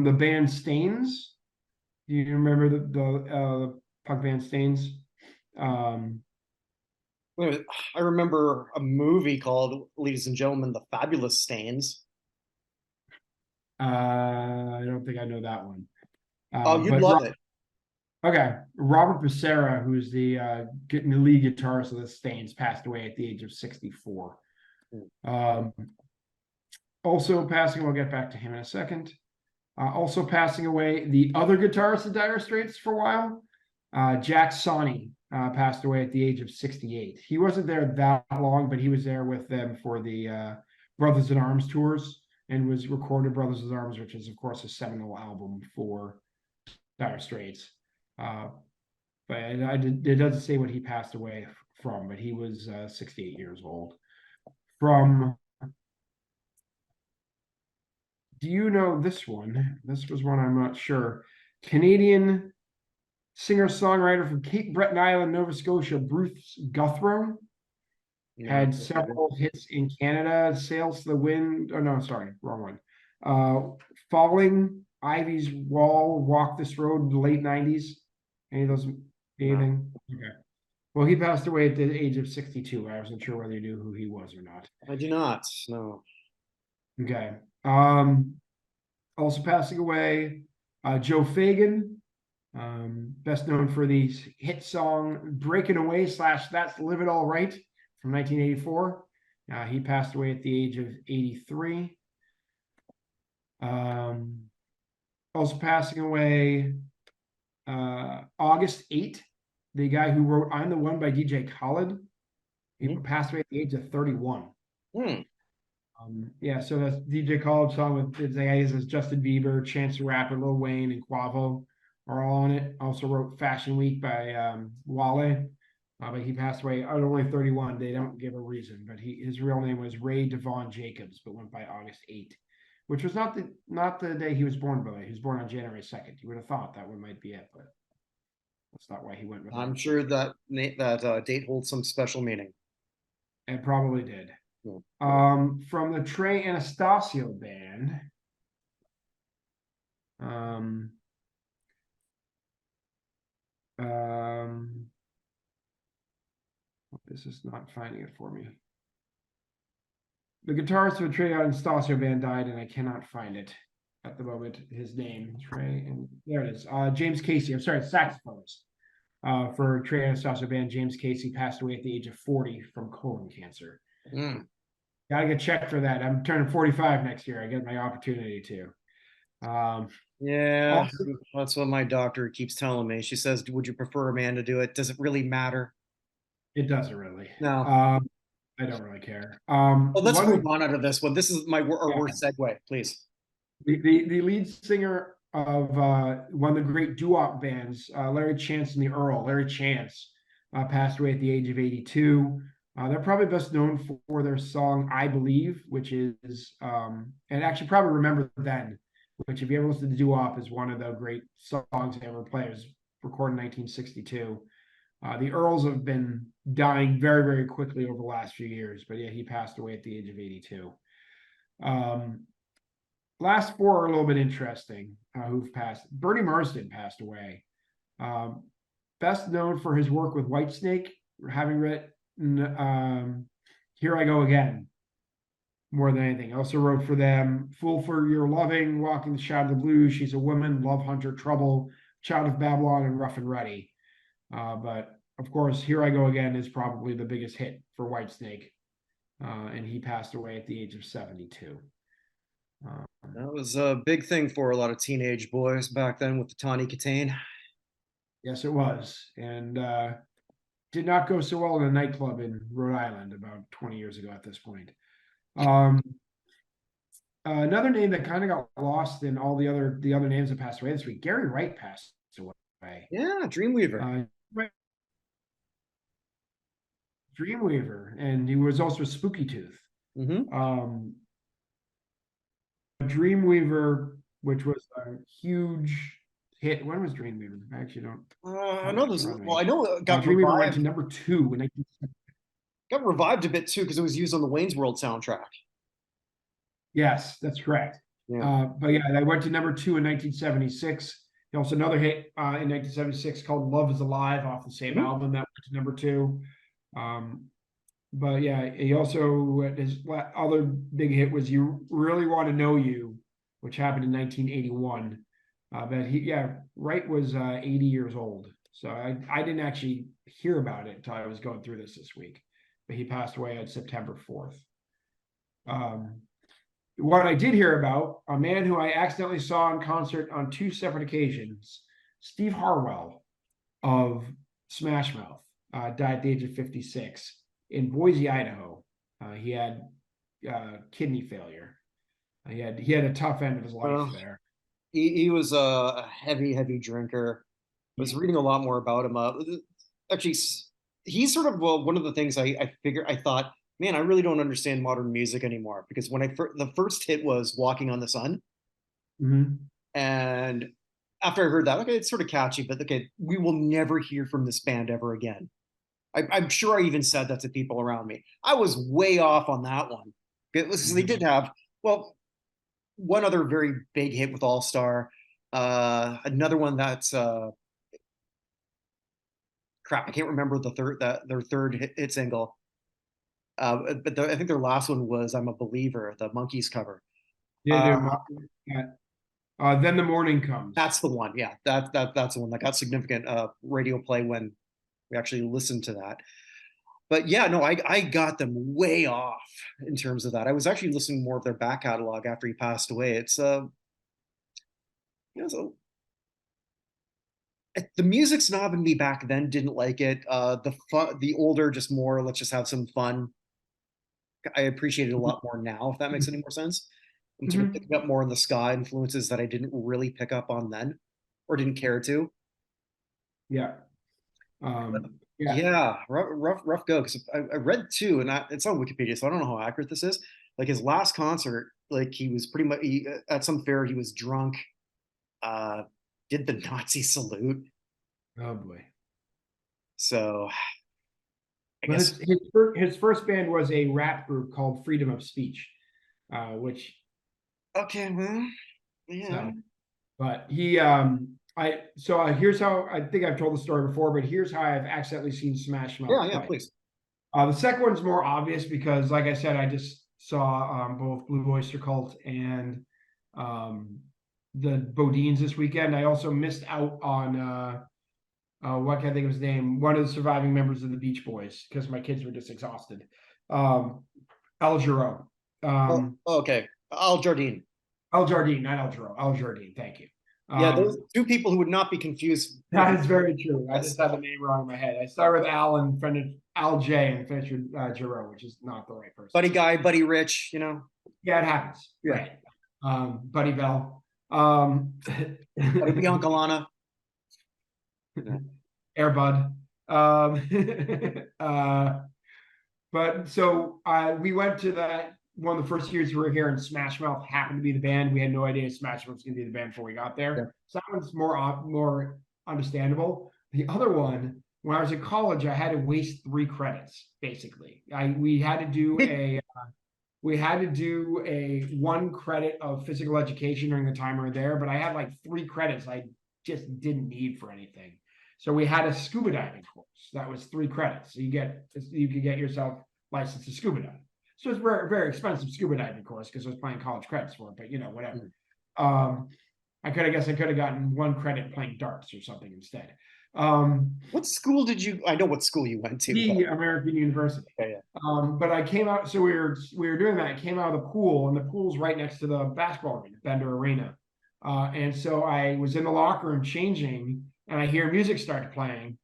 the band Stains. Do you remember the punk band Stains? I remember a movie called, ladies and gentlemen, The Fabulous Stains. I don't think I know that one. Oh, you'd love it. Okay, Robert Becerra, who's the lead guitarist of the Stains, passed away at the age of 64. Also passing, we'll get back to him in a second. Also passing away, the other guitarist of Dire Straits for a while, Jack Sonny, passed away at the age of 68. He wasn't there that long, but he was there with them for the Brothers in Arms tours and was recorded Brothers in Arms, which is, of course, a seminal album for Dire Straits. But it doesn't say what he passed away from, but he was 68 years old. Do you know this one? This was one I'm not sure. Canadian singer-songwriter from Cape Breton Island, Nova Scotia, Bruce Guthrie. Had several hits in Canada. Sails to the Wind. Oh, no, sorry, wrong one. Falling, Ivy's Wall, Walk This Road, the late 90s. Any of those? Anything? No. Okay. Well, he passed away at the age of 62. I wasn't sure whether you knew who he was or not. I do not. No. Okay. Also passing away, Joe Fagan, best known for the hit song "Breaking Away" / "That's Live It All Right" from 1984. He passed away at the age of 83. Also passing away, August 8, the guy who wrote "I'm the One" by DJ Khaled. He passed away at the age of 31. Yeah, so that's DJ Khaled song with the guys as Justin Bieber, Chance the Rapper, Lil Wayne, and Quavo are all on it. Also wrote "Fashion Week" by Wale, but he passed away at only 31. They don't give a reason, but his real name was Ray Devon Jacobs, but went by August 8, which was not the day he was born, by the way. He was born on January 2nd. You would have thought that one might be it, but that's not why he went with it. I'm sure that date holds some special meaning. It probably did. From the Trey Anastasio band, this is not finding it for me. The guitarist of the Trey Anastasio band died, and I cannot find it at the moment. His name, Trey, and there it is. James Casey. I'm sorry, saxophonist for Trey Anastasio band. James Casey passed away at the age of 40 from colon cancer. Gotta get checked for that. I'm turning 45 next year. I get my opportunity to. Yeah, that's what my doctor keeps telling me. She says, "Would you prefer a man to do it? Does it really matter?" It doesn't really. No. I don't really care. Well, let's move on out of this one. This is our worst segue, please. The lead singer of one of the great doo-wop bands, Larry Chance and the Earl. Larry Chance passed away at the age of 82. They're probably best known for their song "I Believe," which is, and actually probably remember then, which if you ever listen to doo-wop is one of the great songs they ever played. It was recorded in 1962. The Earls have been dying very, very quickly over the last few years, but yeah, he passed away at the age of 82. Last four are a little bit interesting, who've passed. Bernie Marsden passed away. Best known for his work with Whitesnake, having written "Here I Go Again" more than anything. Also wrote for them "Fool for Your Loving," "Walking the Shadow of the Blues," "She's a Woman," "Love Hunter," "Trouble," "Child of Babylon," and "Rough and Ready." But of course, "Here I Go Again" is probably the biggest hit for Whitesnake, and he passed away at the age of 72. That was a big thing for a lot of teenage boys back then with the Tawny Katane. Yes, it was, and did not go so well in a nightclub in Rhode Island about 20 years ago at this point. Another name that kind of got lost in all the other names that passed away this week, Gary Wright passed away. Yeah, Dreamweaver. Dreamweaver, and he was also Spooky Tooth. Dreamweaver, which was a huge hit. When was Dreamweaver? I actually don't. I know this. Well, I know it got Dreamweaver revived. went to number 2 in 1970. Got revived a bit too because it was used on the Wayne's World soundtrack. Yes, that's correct. Yeah. But yeah, they went to number 2 in 1976. Also another hit in 1976 called "Love Is Alive" off the same album that went to number 2. But yeah, he also, his other big hit was "You Really Want to Know You," which happened in 1981. But Wright was 80 years old. So I didn't actually hear about it until I was going through this week. But he passed away on September 4th. What I did hear about, a man who I accidentally saw in concert on 2 separate occasions, Steve Harwell of Smash Mouth, died at the age of 56 in Boise, Idaho. He had kidney failure. He had a tough end of his life there. He was a heavy drinker. I was reading a lot more about him. Actually, he's sort of one of the things I thought, man, I really don't understand modern music anymore, because when the first hit was "Walking on the Sun," and after I heard that, okay, it's sort of catchy, but okay, we will never hear from this band ever again. I'm sure I even said that to people around me. I was way off on that one. They did have, well, one other very big hit with All Star. Another one that's crap. I can't remember their third hit single. But I think their last one was "I'm a Believer," the Monkees cover. Then the morning comes. That's the one. Yeah, that's the one that got significant radio play when we actually listened to that. But yeah, no, I got them way off in terms of that. I was actually listening more of their back catalog after he passed away. It's so the music snob in me back then didn't like it. The older, just more, let's just have some fun. I appreciate it a lot more now, if that makes any more sense. I'm sort of picking up more on the ska influences that I didn't really pick up on then, or didn't care to. Yeah. Yeah, rough go. Because I read too, and it's on Wikipedia, so I don't know how accurate this is. Like his last concert, like he was pretty much at some fair, he was drunk, uh, did the Nazi salute. Oh boy. So I Well, guess his first band was a rap group called Freedom of Speech, which okay, well, yeah. But he here's how I think I've told the story before, but here's how I've accidentally seen Smash Mouth Yeah, play. please. The second one's more obvious because, like I said, I just saw both Blue Oyster Cult and the Bodines this weekend. I also missed out on what can I think of his name? One of the surviving members of the Beach Boys, because my kids were just exhausted. Al Jarreau. Okay. Al Jardine. Al Jardine, not Al Jarreau. Al Jardine, thank you. Yeah, those two people who would not be confused. That is very true. I just had the name wrong in my head. I started with Al and finished Al J and finished with Jarreau, which is not the right person. Buddy Guy, Buddy Rich, Yeah, it happens. Yeah. Right. Buddy Bell. Buddy Biancalana. Air Bud. But so we went to that one of the first years we were here, and Smash Mouth happened to be the band. We had no idea Smash Mouth was going to be the band before we got there. Yeah. So that one's more understandable. The other one, when I was in college, I had to waste 3 credits basically. We had to do a 1 credit of physical education during the time we were there, but I had like 3 credits I just didn't need for anything. So we had a scuba diving course that was 3 credits. So you could get yourself licensed to scuba dive. So it's very, very expensive scuba diving course because I was playing college credits for it, but whatever. I could have gotten 1 credit playing darts or something instead. What school did you? I know what school you went to. The American University. Yeah. But I came out. So we were doing that. I came out of the pool, and the pool's right next to the basketball arena, Bender Arena. And so I was in the locker room changing, and I hear music start playing,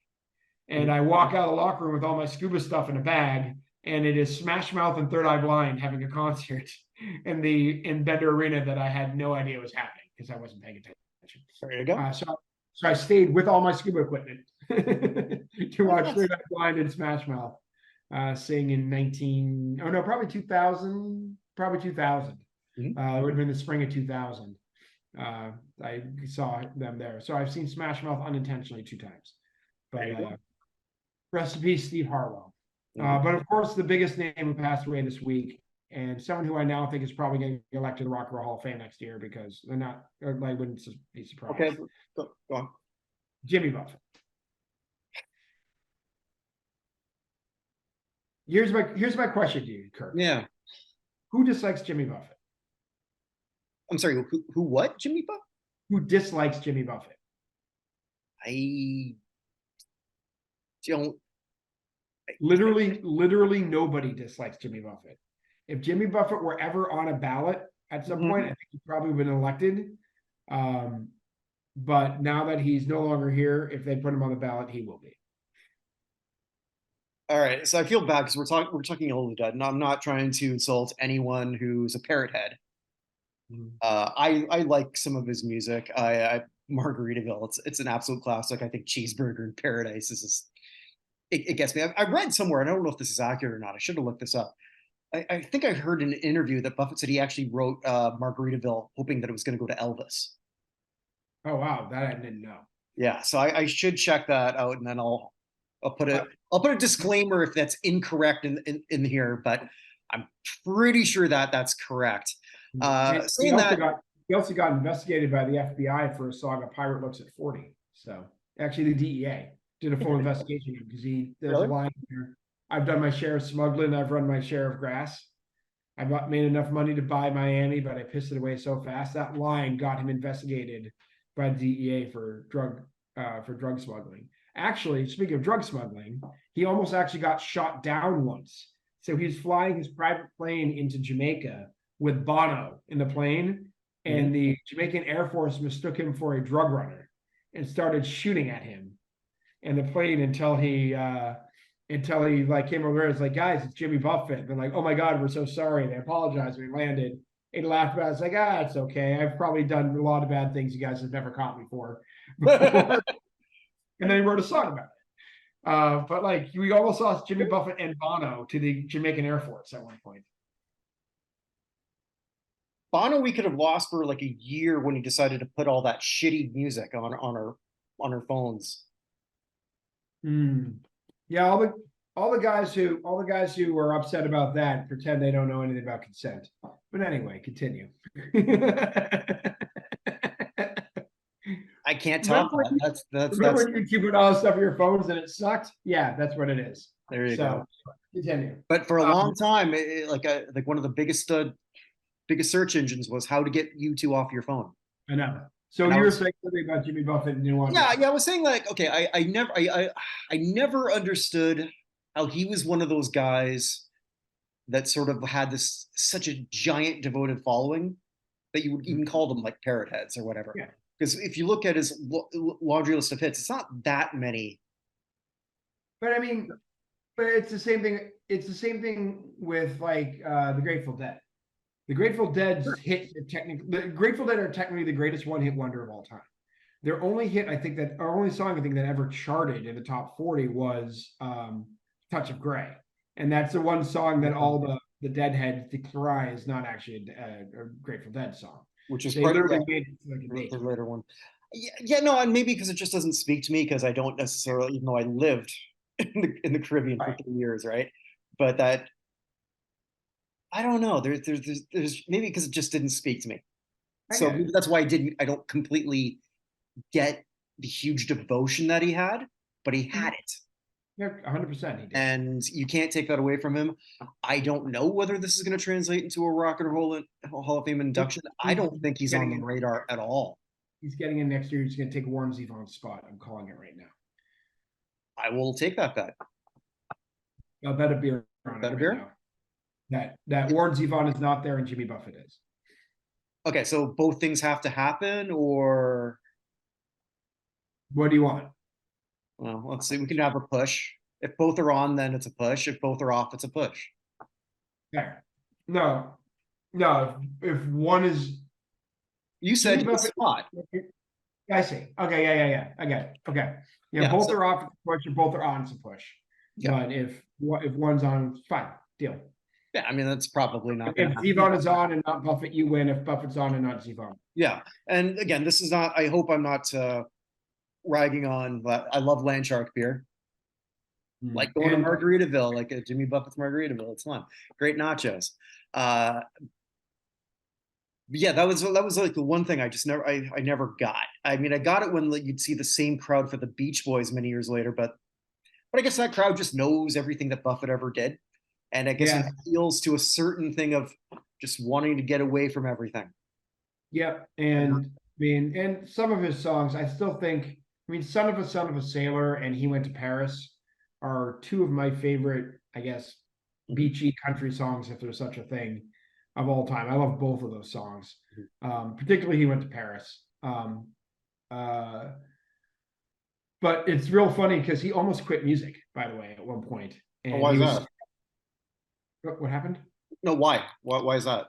and I walk out of the locker room with all my scuba stuff in a bag, and it is Smash Mouth and Third Eye Blind having a concert in Bender Arena that I had no idea was happening because I wasn't paying attention. There you go. So I stayed with all my scuba equipment to watch Third Eye Blind and Smash Mouth sing in probably 2000. Probably 2000. Mm-hmm. It would have been the spring of 2000. I saw them there. So I've seen Smash Mouth unintentionally 2 times. But rest in peace, Steve Harwell. Mm-hmm. But of course, the biggest name who passed away this week, and someone who I now think is probably going to get elected to the Rock and Roll Hall of Fame next year because they're not, I wouldn't be surprised. Okay, go on. Jimmy Buffett. Here's my question to you, Kirk. Yeah. Who dislikes Jimmy Buffett? I'm sorry, who what? Jimmy Buffett? who dislikes Jimmy Buffett? I don't. Literally nobody dislikes Jimmy Buffett. If Jimmy Buffett were ever on a ballot at some point, I think he'd probably been elected. But now that he's no longer here, if they put him on the ballot, he will be. All right, so I feel bad because we're talking a little bit, and I'm not trying to insult anyone who's a parrot head. I like some of his music. I Margaritaville, it's an absolute classic. I think Cheeseburger in Paradise is it gets me. I read somewhere, and I don't know if this is accurate or not. I should have looked this up. I think I heard in an interview that Buffett said he actually wrote Margaritaville hoping that it was going to go to Elvis. Oh wow, that I didn't know. Yeah, so I should check that out, and then I'll put a disclaimer if that's incorrect in here, but I'm pretty sure that that's correct. Saying that, he also got investigated by the FBI for a song "A Pirate Looks at 40." So actually, the DEA did a full investigation because there's a line here. I've done my share of smuggling. I've run my share of grass. I've not made enough money to buy Miami, but I pissed it away so fast. That line got him investigated by the DEA for drug smuggling. Actually, speaking of drug smuggling, he almost actually got shot down once. So he was flying his private plane into Jamaica with Bono in the plane, and the Jamaican Air Force mistook him for a drug runner and started shooting at him in the plane until he like came over. It's like, guys, it's Jimmy Buffett. They're like, oh my God, we're so sorry. They apologized when he landed. And he laughed about it. It's like, it's okay. I've probably done a lot of bad things you guys have never caught me for. And then he wrote a song about it. But like, we almost lost Jimmy Buffett and Bono to the Jamaican Air Force at one point. Bono we could have lost for like a year when he decided to put all that shitty music on our phones. Yeah, all the guys who were upset about that pretend they don't know anything about consent. But anyway, continue. I can't talk. Remember when you put all this stuff on your phones and it sucked? Yeah, that's what it is. There you go. Continue. But for a long time, like one of the biggest search engines was how to get U2 off your phone. I know. So you were saying something about Jimmy Buffett and you want? Yeah, I was saying like, okay, I never understood how he was one of those guys that sort of had such a giant devoted following that you would even call them like parrot heads or whatever. Yeah. Because if you look at his laundry list of hits, it's not that many. But I mean, it's the same thing. It's the same thing with like the Grateful Dead. The Grateful Dead's hits are technically the greatest one-hit wonder of all time. Their only song I think that ever charted in the top 40 was "Touch of Grey," and that's the one song that all the Deadheads decry is not actually a Grateful Dead song. Which is they literally made like the later one. Yeah, no, and maybe because it just doesn't speak to me because I don't necessarily, even though I lived in the Caribbean for 3 years, right? But that I don't know. There's maybe because it just didn't speak to me. So maybe that's why I don't completely get the huge devotion that he had, but he had it. Yeah, 100% he did. And you can't take that away from him. I don't know whether this is going to translate into a Rock and Roll Hall of Fame induction. I don't think he's on the radar at all. He's getting in next year. He's going to take Warren Zevon's spot. I'm calling it right now. I will take that bet. I'll bet a beer on it right now. That Warren Zevon is not there and Jimmy Buffett is. Okay, so both things have to happen, or what do you want? Well, let's see. We can have a push. If both are on, then it's a push. If both are off, it's a push. Yeah. No. If one is, you said it's spot. I see. Okay. Yeah. I get it. Okay. Yeah. Both are off. It's a push. If both are on, it's a push. Yeah. But if one's on, fine. Deal. Yeah, I mean that's probably not. If Zevon is on and not Buffett, you win. If Buffett's on and not Zevon. Yeah, and again, this is not. I hope I'm not ragging on, but I love Land Shark beer. Like going to Margaritaville, like Jimmy Buffett's Margaritaville. It's fun. Great nachos. Yeah, that was like the one thing I just never got. I mean, I got it when you'd see the same crowd for the Beach Boys many years later, but I guess that crowd just knows everything that Buffett ever did. And I guess it appeals to a certain thing of just wanting to get away from everything. Yep. And mean, and some of his songs, I still think, I mean, Son of a Sailor and He Went to Paris are two of my favorite, I guess, Mhm. beachy country songs, if there's such a thing, of all time. I love both of those songs. Mhm. Particularly He Went to Paris. Uh, but it's real funny because he almost quit music, by the way, at one point. Oh, And why he is was, that? what happened? No, why? Why is that?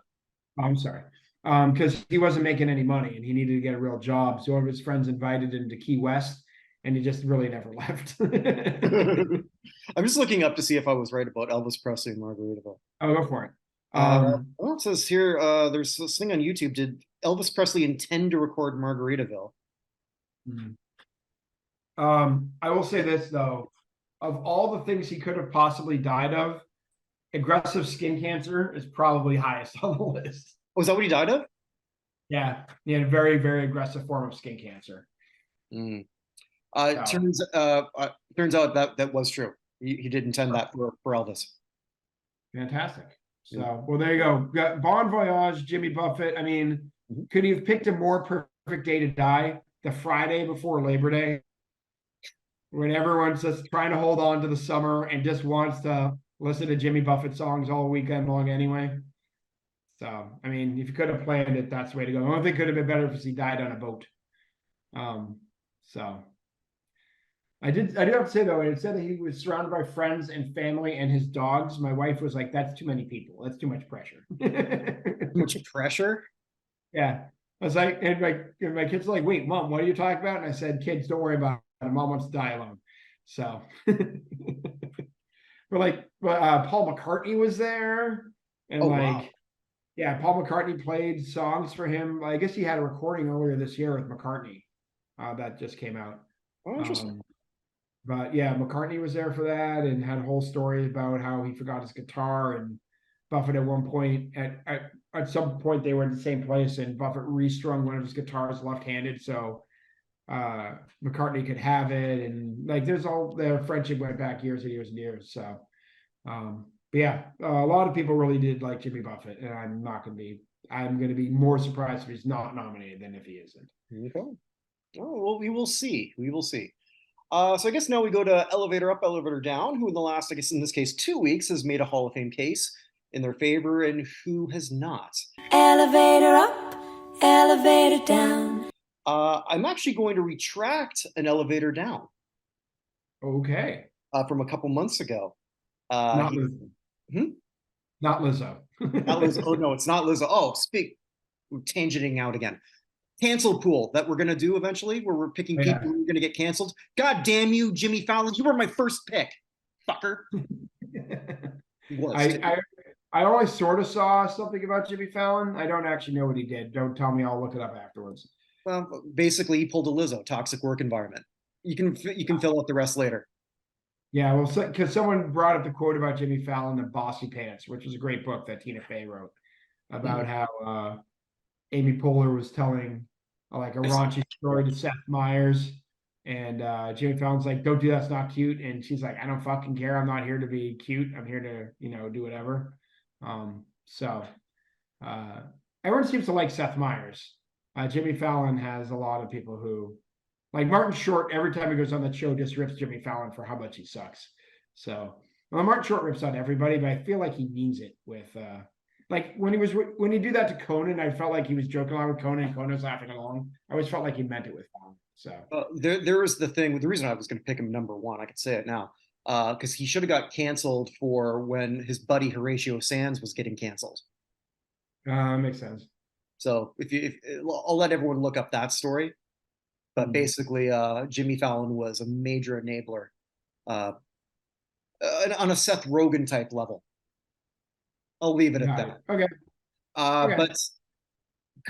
Oh, I'm sorry. Because he wasn't making any money and he needed to get a real job. So one of his friends invited him to Key West and he just really never left. I'm just looking up to see if I was right about Elvis Presley and Margaritaville. Oh, go for it. Uh, Um, well, it says here, there's this thing on YouTube. Did Elvis Presley intend to record Margaritaville? hmm. I will say this though, of all the things he could have possibly died of, aggressive skin cancer is probably highest on the list. Oh, is that what he died of? Yeah, he had a very, very aggressive form of skin cancer. Mm. So Turns out that that was true. He did intend that for Elvis. fantastic. Mm. So, well, there you go. Got Bon Voyage, Jimmy Buffett. I mean, Mhm. could he have picked a more perfect day to die? The Friday before Labor Day, when everyone's just trying to hold on to the summer and just wants to listen to Jimmy Buffett songs all weekend long anyway. So, I mean, if you could have planned it, that's the way to go. The only thing could have been better if he died on a boat. Um, so I do have to say though, it said that he was surrounded by friends and family and his dogs. My wife was like, "That's too many people. That's too much pressure." Too much pressure. Yeah, I was like, and my kids are like, "Wait, mom, what are you talking about?" And I said, "Kids, don't worry about it. Mom wants to die alone." So, but Paul McCartney was there, and Oh wow. like, yeah, Paul McCartney played songs for him. I guess he had a recording earlier this year with McCartney that just came out. Oh, interesting. Um, But yeah, McCartney was there for that and had a whole story about how he forgot his guitar and Buffett at one point at some point they were in the same place and Buffett restrung one of his guitars left-handed so McCartney could have it and like there's all their friendship went back years and years and years. So but yeah, a lot of people really did like Jimmy Buffett and I'm gonna be more surprised if he's not nominated than if he isn't. Okay. Oh, well, we will see. We will see. So I guess now we go to elevator up, elevator down. Who in the last, I guess in this case, 2 weeks has made a Hall of Fame case in their favor, and who has not? Elevator up, elevator down. I'm actually going to retract an elevator down Okay. from a couple months ago. Not He, Lizzo. hmm? Not Lizzo. That was, oh no, it's not Lizzo. Oh, we're tangenting out again. Cancel pool that we're going to do eventually, where we're picking people Yeah. who are going to get canceled. God damn you, Jimmy Fallon. You were my first pick, fucker. He was, I, too. I I always sort of saw something about Jimmy Fallon. I don't actually know what he did. Don't tell me. I'll look it up afterwards. Well, basically, he pulled a Lizzo, toxic work environment. You can fill out the rest later. Yeah, well, because someone brought up the quote about Jimmy Fallon and Bossy Pants, which was a great book that Tina Fey wrote about how Amy Poehler was telling like a raunchy story to Seth Meyers, and Jimmy Fallon's like, "Don't do that. It's not cute." And she's like, "I don't fucking care. I'm not here to be cute. I'm here to do whatever." So uh, everyone seems to like Seth Meyers. Jimmy Fallon has a lot of people who like Martin Short. Every time he goes on that show, just rips Jimmy Fallon for how much he sucks. So well, Martin Short rips on everybody, but I feel like he means it with like when he do that to Conan, I felt like he was joking along with Conan. And Conan was laughing along. I always felt like he meant it with Fallon. So There was the thing. The reason I was going to pick him number one, I could say it now, because he should have got canceled for when his buddy Horatio Sands was getting canceled. makes sense. So I'll let everyone look up that story. But Mm. basically, Jimmy Fallon was a major enabler uh, on a Seth Rogen type level. I'll leave it at Got it. that. Okay. Okay. But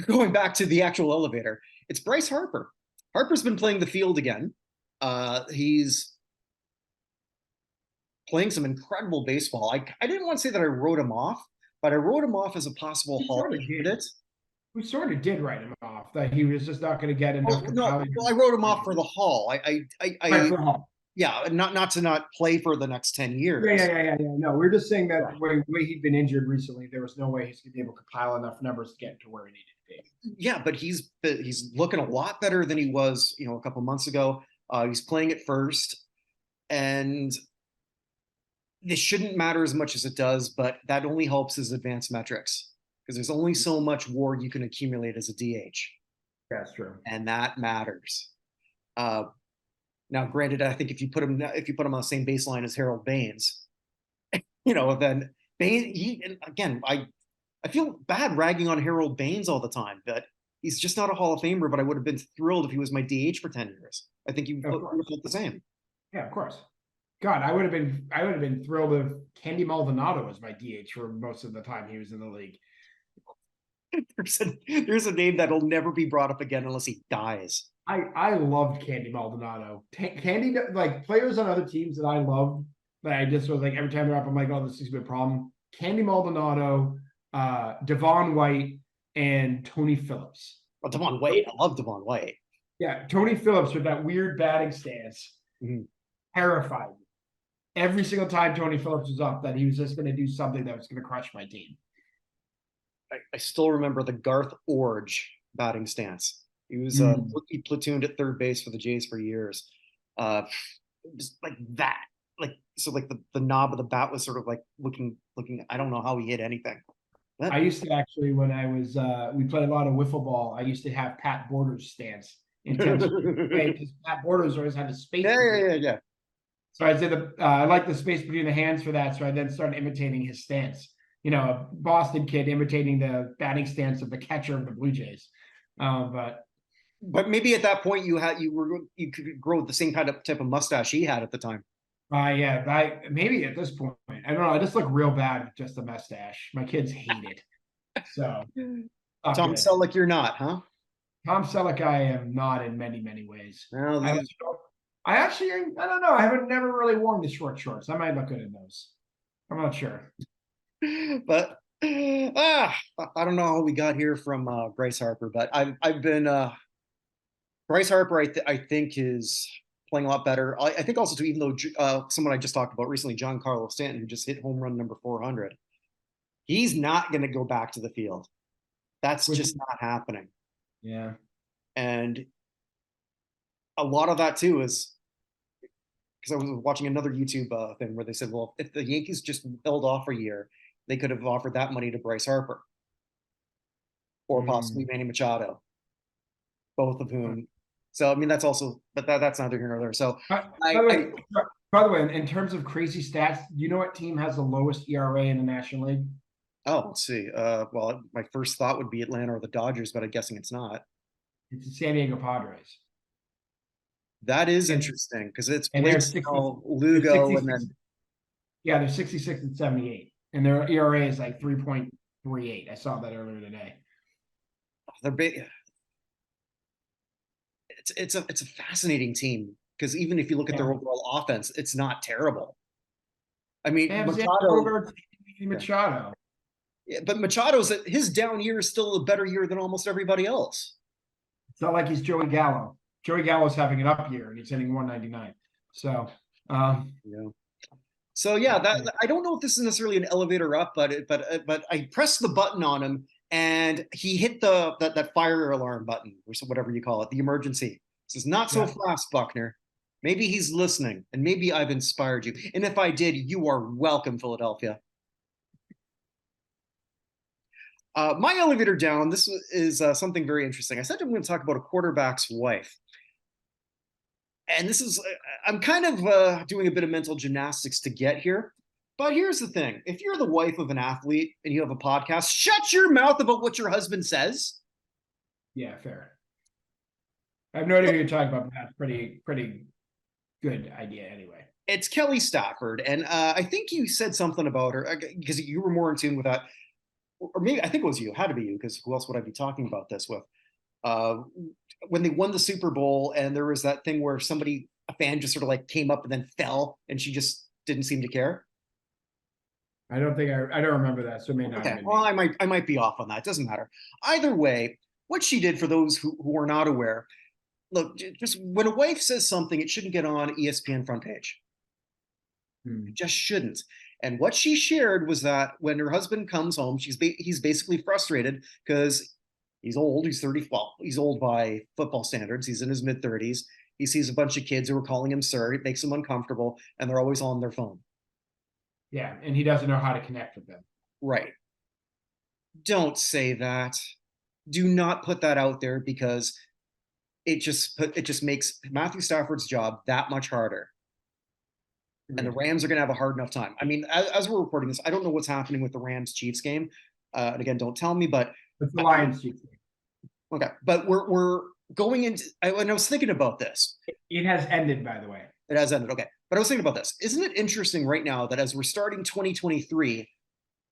going back to the actual elevator, it's Bryce Harper. Harper's been playing the field again. He's playing some incredible baseball. I didn't want to say that I wrote him off, but I wrote him off as a possible We Hall sort of of Fame did. candidate. We sort of did write him off that he was just not going to get enough Oh no, compelling. well, I wrote him off for the Hall. Right for Hall. Yeah, not to not play for the next 10 years. Yeah. No, we're just saying that the way he'd been injured recently, there was no way he's going to be able to compile enough numbers to get to where he needed to be. Yeah, but he's looking a lot better than he was, a couple months ago. He's playing at first, and this shouldn't matter as much as it does, but that only helps his advanced metrics because there's only so much WAR you can accumulate as a DH. That's true, and that matters. Now, granted, I think if you put him on the same baseline as Harold Baines, then Baines. I feel bad ragging on Harold Baines all the time, but he's just not a Hall of Famer. But I would have been thrilled if he was my DH for 10 years. I think you would have felt the same. Yeah, of course. God, I would have been thrilled if Candy Maldonado was my DH for most of the time he was in the league. There's a name that'll never be brought up again unless he dies. I loved Candy Maldonado. Candy, like players on other teams that I loved, that I just was like every time they're up, I'm like, oh, this is a good problem. Candy Maldonado, Devon White, and Tony Phillips. Well, Devon White, I love Devon White. Yeah, Tony Phillips with that weird batting stance terrified me. Every single time Tony Phillips was up, that he was just going to do something that was going to crush my team. I still remember the Garth Orge batting stance. He was he platooned at third base for the Jays for years. Just like that. The knob of the bat was sort of like looking. I don't know how he hit anything. I used to actually, when I was we played a lot of wiffle ball, I used to have Pat Borders' stance because Pat Borders always had a space. Yeah. So I said I like the space between the hands for that. So I then started imitating his stance. A Boston kid imitating the batting stance of the catcher of the Blue Jays. But maybe at that point you could grow the same type of mustache he had at the time. Maybe at this point, I don't know. I just look real bad with just a mustache. My kids hate it. So Tom Selleck, you're not, huh? Tom Selleck, I am not in many, many ways. Well, I don't know. I haven't never really worn the short shorts. I might look good in those. I'm not sure. But I don't know how we got here from Bryce Harper, but I've been Bryce Harper. I think is playing a lot better. I think also too, even though someone I just talked about recently, Giancarlo Stanton, who just hit home run number 400, he's not going to go back to the field. That's just not happening. Yeah, and a lot of that too is because I was watching another YouTube thing where they said, well, if the Yankees just held off a year, they could have offered that money to Bryce Harper or possibly Manny Machado, both of whom. So, I mean, that's also, but that's neither here nor there. So, by the way, in terms of crazy stats, do you know what team has the lowest ERA in the National League? Oh, let's see. Well, my first thought would be Atlanta or the Dodgers, but I'm guessing it's not. It's the San Diego Padres. That is interesting because it's Blake Snell, Lugo, and then they're 66 and 78, and their ERA is like 3.38. I saw that earlier today. They're big. It's a fascinating team because even if you look at their overall offense, it's not terrible. I mean, Machado. Yeah, but Machado's his down year is still a better year than almost everybody else. It's not like he's Joey Gallo. Joey Gallo's having an up year and he's hitting 199. So, So that I don't know if this is necessarily an elevator up, but I pressed the button on him and he hit that fire alarm button or whatever you call it, the emergency. This is not so fast, Buchner. Maybe he's listening, and maybe I've inspired you. And if I did, you are welcome, Philadelphia. My elevator down, this is something very interesting. I said I'm going to talk about a quarterback's wife. And this is, I'm kind of doing a bit of mental gymnastics to get here. But here's the thing. If you're the wife of an athlete and you have a podcast, shut your mouth about what your husband says. Yeah, fair. I have no idea what you're talking about, but that's pretty good idea anyway. It's Kelly Stafford. And I think you said something about her because you were more in tune with that. Or maybe I think it was you. It had to be you, because who else would I be talking about this with? When they won the Super Bowl and there was that thing where a fan just sort of like came up and then fell and she just didn't seem to care. I don't remember that. So it may not. Okay. Well, I might be off on that. It doesn't matter. Either way, what she did, for those who are not aware, look, just when a wife says something, it shouldn't get on ESPN front page. It just shouldn't. And what she shared was that when her husband comes home, he's basically frustrated because he's old. He's 30. Well, he's old by football standards. He's in his mid-30s. He sees a bunch of kids who are calling him sir. It makes him uncomfortable, and they're always on their phone. Yeah, and he doesn't know how to connect with them. Right. Don't say that. Do not put that out there, because it just makes Matthew Stafford's job that much harder. And the Rams are going to have a hard enough time. I mean, as we're recording this, I don't know what's happening with the Rams-Chiefs game. And again, don't tell me, but it's the Lions-Chiefs game. Okay, but we're going into. And I was thinking about this. It has ended, by the way. It has ended. Okay, but I was thinking about this. Isn't it interesting right now that as we're starting 2023,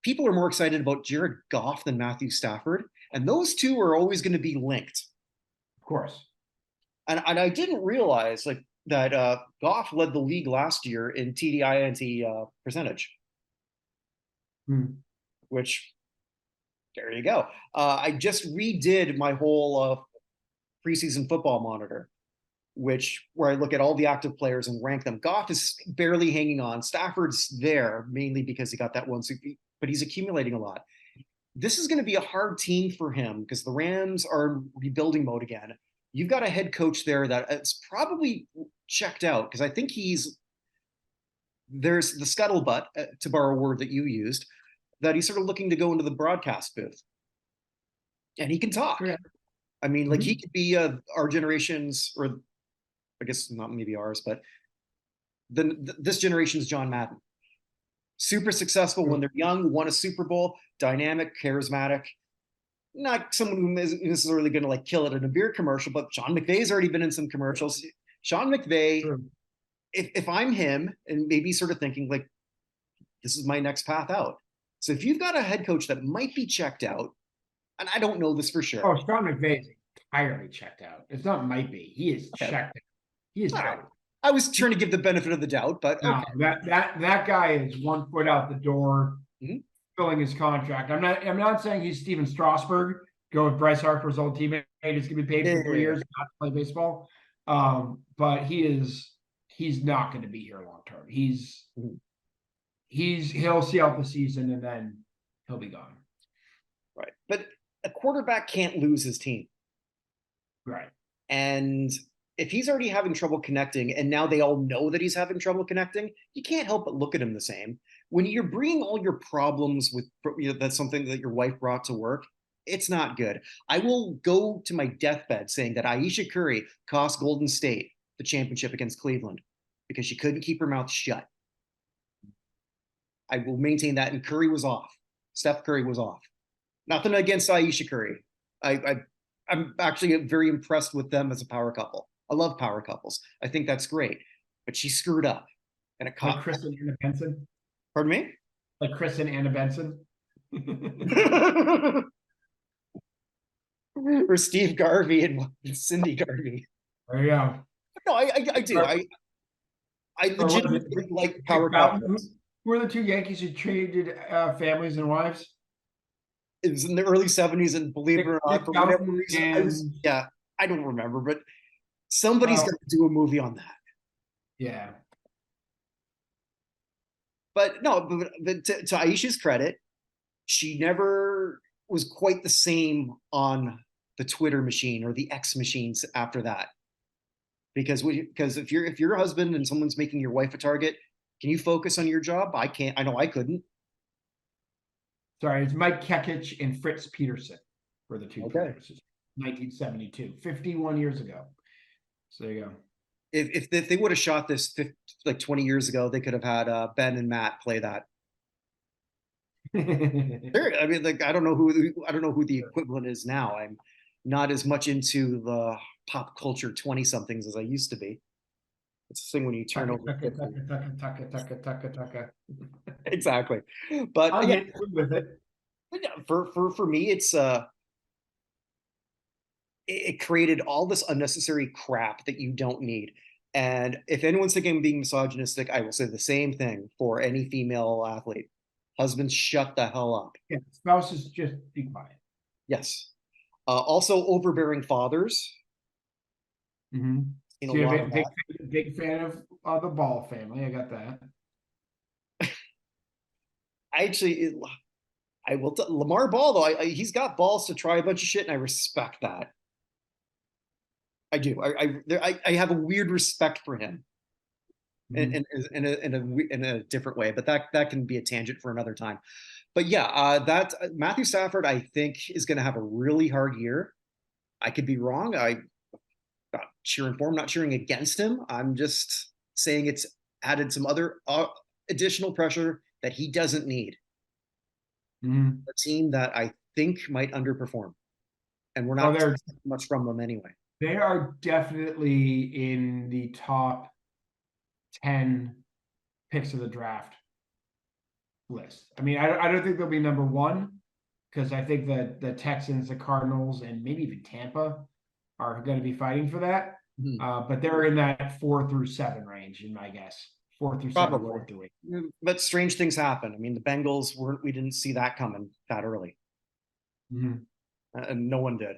people are more excited about Jared Goff than Matthew Stafford, and those two are always going to be linked. Of course. And I didn't realize that Goff led the league last year in TDINT percentage, which, there you go. I just redid my whole preseason football monitor, where I look at all the active players and rank them. Goff is barely hanging on. Stafford's there mainly because he got that one, but he's accumulating a lot. This is going to be a hard team for him because the Rams are in rebuilding mode again. You've got a head coach there that it's probably checked out, because I think there's the scuttlebutt, to borrow a word that you used, that he's sort of looking to go into the broadcast booth. And he can talk. Yeah. I mean, like he could be our generation's, or I guess not maybe ours, but this generation's John Madden. Super successful when they're young, won a Super Bowl, dynamic, charismatic. Not someone who is necessarily going to like kill it in a beer commercial, but Sean McVay's already been in some commercials. Sean McVay, if I'm him, and maybe sort of thinking like, this is my next path out. So if you've got a head coach that might be checked out, and I don't know this for sure. Oh, Sean McVay is entirely checked out. It's not might be. He is checked out. He is out. I was trying to give the benefit of the doubt, but no, that guy is 1 foot out the door. Filling his contract. I'm not saying he's Steven Strasburg, go with Bryce Harper's old teammate, he's gonna be paid for 3 years not to play baseball. But he's not gonna be here long term. He'll see out the season and then he'll be gone. Right. But a quarterback can't lose his team. Right. And if he's already having trouble connecting, and now they all know that he's having trouble connecting, you can't help but look at him the same. When you're bringing all your problems with, that's something that your wife brought to work, it's not good. I will go to my deathbed saying that Ayesha Curry cost Golden State the championship against Cleveland because she couldn't keep her mouth shut. I will maintain that, and Curry was off. Steph Curry was off. Nothing against Ayesha Curry. I'm actually very impressed with them as a power couple. I love power couples. I think that's great. But she screwed up. And it caught Chris and Anna Benson. Pardon me? Like Chris and Anna Benson. Or Steve Garvey and Cindy Garvey. There you go. No, I do. I legitimately like power couples. Who are the two Yankees who traded families and wives? It was in the early 70s, and believe it or not, for whatever reason, I don't remember, but somebody's got to do a movie on that. Yeah. But no, but to Aisha's credit, she never was quite the same on the Twitter machine or the X machines after that. Because if you're your husband and someone's making your wife a target, can you focus on your job? I can't. I know I couldn't. Sorry, it's Mike Kekich and Fritz Peterson were the two players. 1972, 51 years ago. So there you go. If they would have shot this like 20 years ago, they could have had Ben and Matt play that. I mean, like I don't know who the equivalent is now. I'm not as much into the pop culture 20-somethings as I used to be. It's the thing when you turn over. Exactly, but I'm with it. For me, it's it created all this unnecessary crap that you don't need. And if anyone's thinking of being misogynistic, I will say the same thing for any female athlete. Husbands, shut the hell up. Yeah, spouses, just be quiet. Yes. Also, overbearing fathers. Mm-hmm. Seen a So you're lot a of big, that. big fan of the Ball family. I got that. I actually, I will. Lamar Ball though, he's got balls to try a bunch of shit, and I respect that. I do. I have a weird respect for him Mm-hmm. in a different way, but that can be a tangent for another time. But yeah, that Matthew Stafford, I think, is going to have a really hard year. I could be wrong. I'm not cheering for him, not cheering against him. I'm just saying it's added some other additional pressure that he doesn't need. Mm-hmm. A team that I think might underperform, and we're Oh, not much from them anyway. they are definitely in the top 10 picks of the draft list. I mean, I don't think they'll be number one because I think that the Texans, the Cardinals, and maybe even Tampa are going to be fighting for that. But they're in that 4 through 7 range, in my guess. 4 through 7, Probably. 4 through 8. But strange things happen. I mean, the Bengals weren't. We didn't see that coming that early, Mm-hmm. and no one did.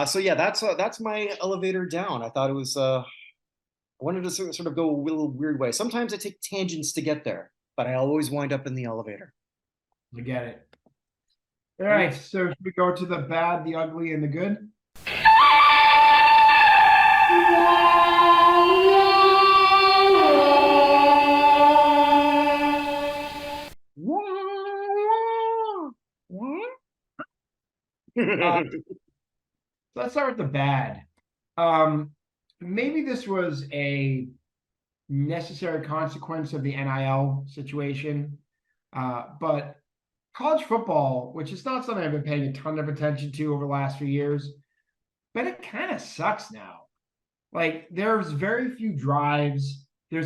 So yeah, that's my elevator down. I thought it was. I wanted to sort of go a little weird way. Sometimes I take tangents to get there, but I always wind up in the elevator. I get it. All right, so should we go to the bad, the ugly, and the good? Uh, let's start with the bad. Maybe this was a necessary consequence of the NIL situation, but college football, which is not something I've been paying a ton of attention to over the last few years, but it kind of sucks now. Like there's very few drives. They're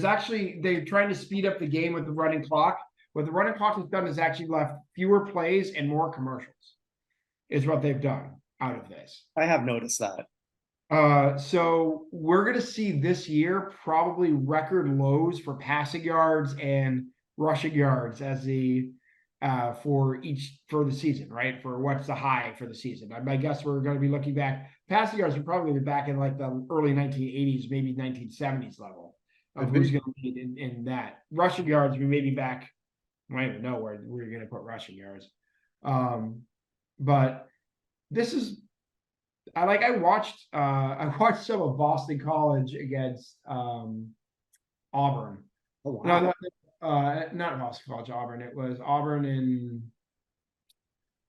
trying to speed up the game with the running clock. What the running clock has done is actually left fewer plays and more commercials, is what they've done out of this. I have noticed that. So we're going to see this year probably record lows for passing yards and rushing yards as the for the season, right? For what's the high for the season? I guess we're going to be looking back. Passing yards are probably back in like the early 1980s, maybe 1970s level of who's going to be in that. Rushing yards, we may be back. I don't even know where we're going to put rushing yards. But this is I watched some of Boston College against Auburn. Oh, wow. No, not Boston College, Auburn. It was Auburn and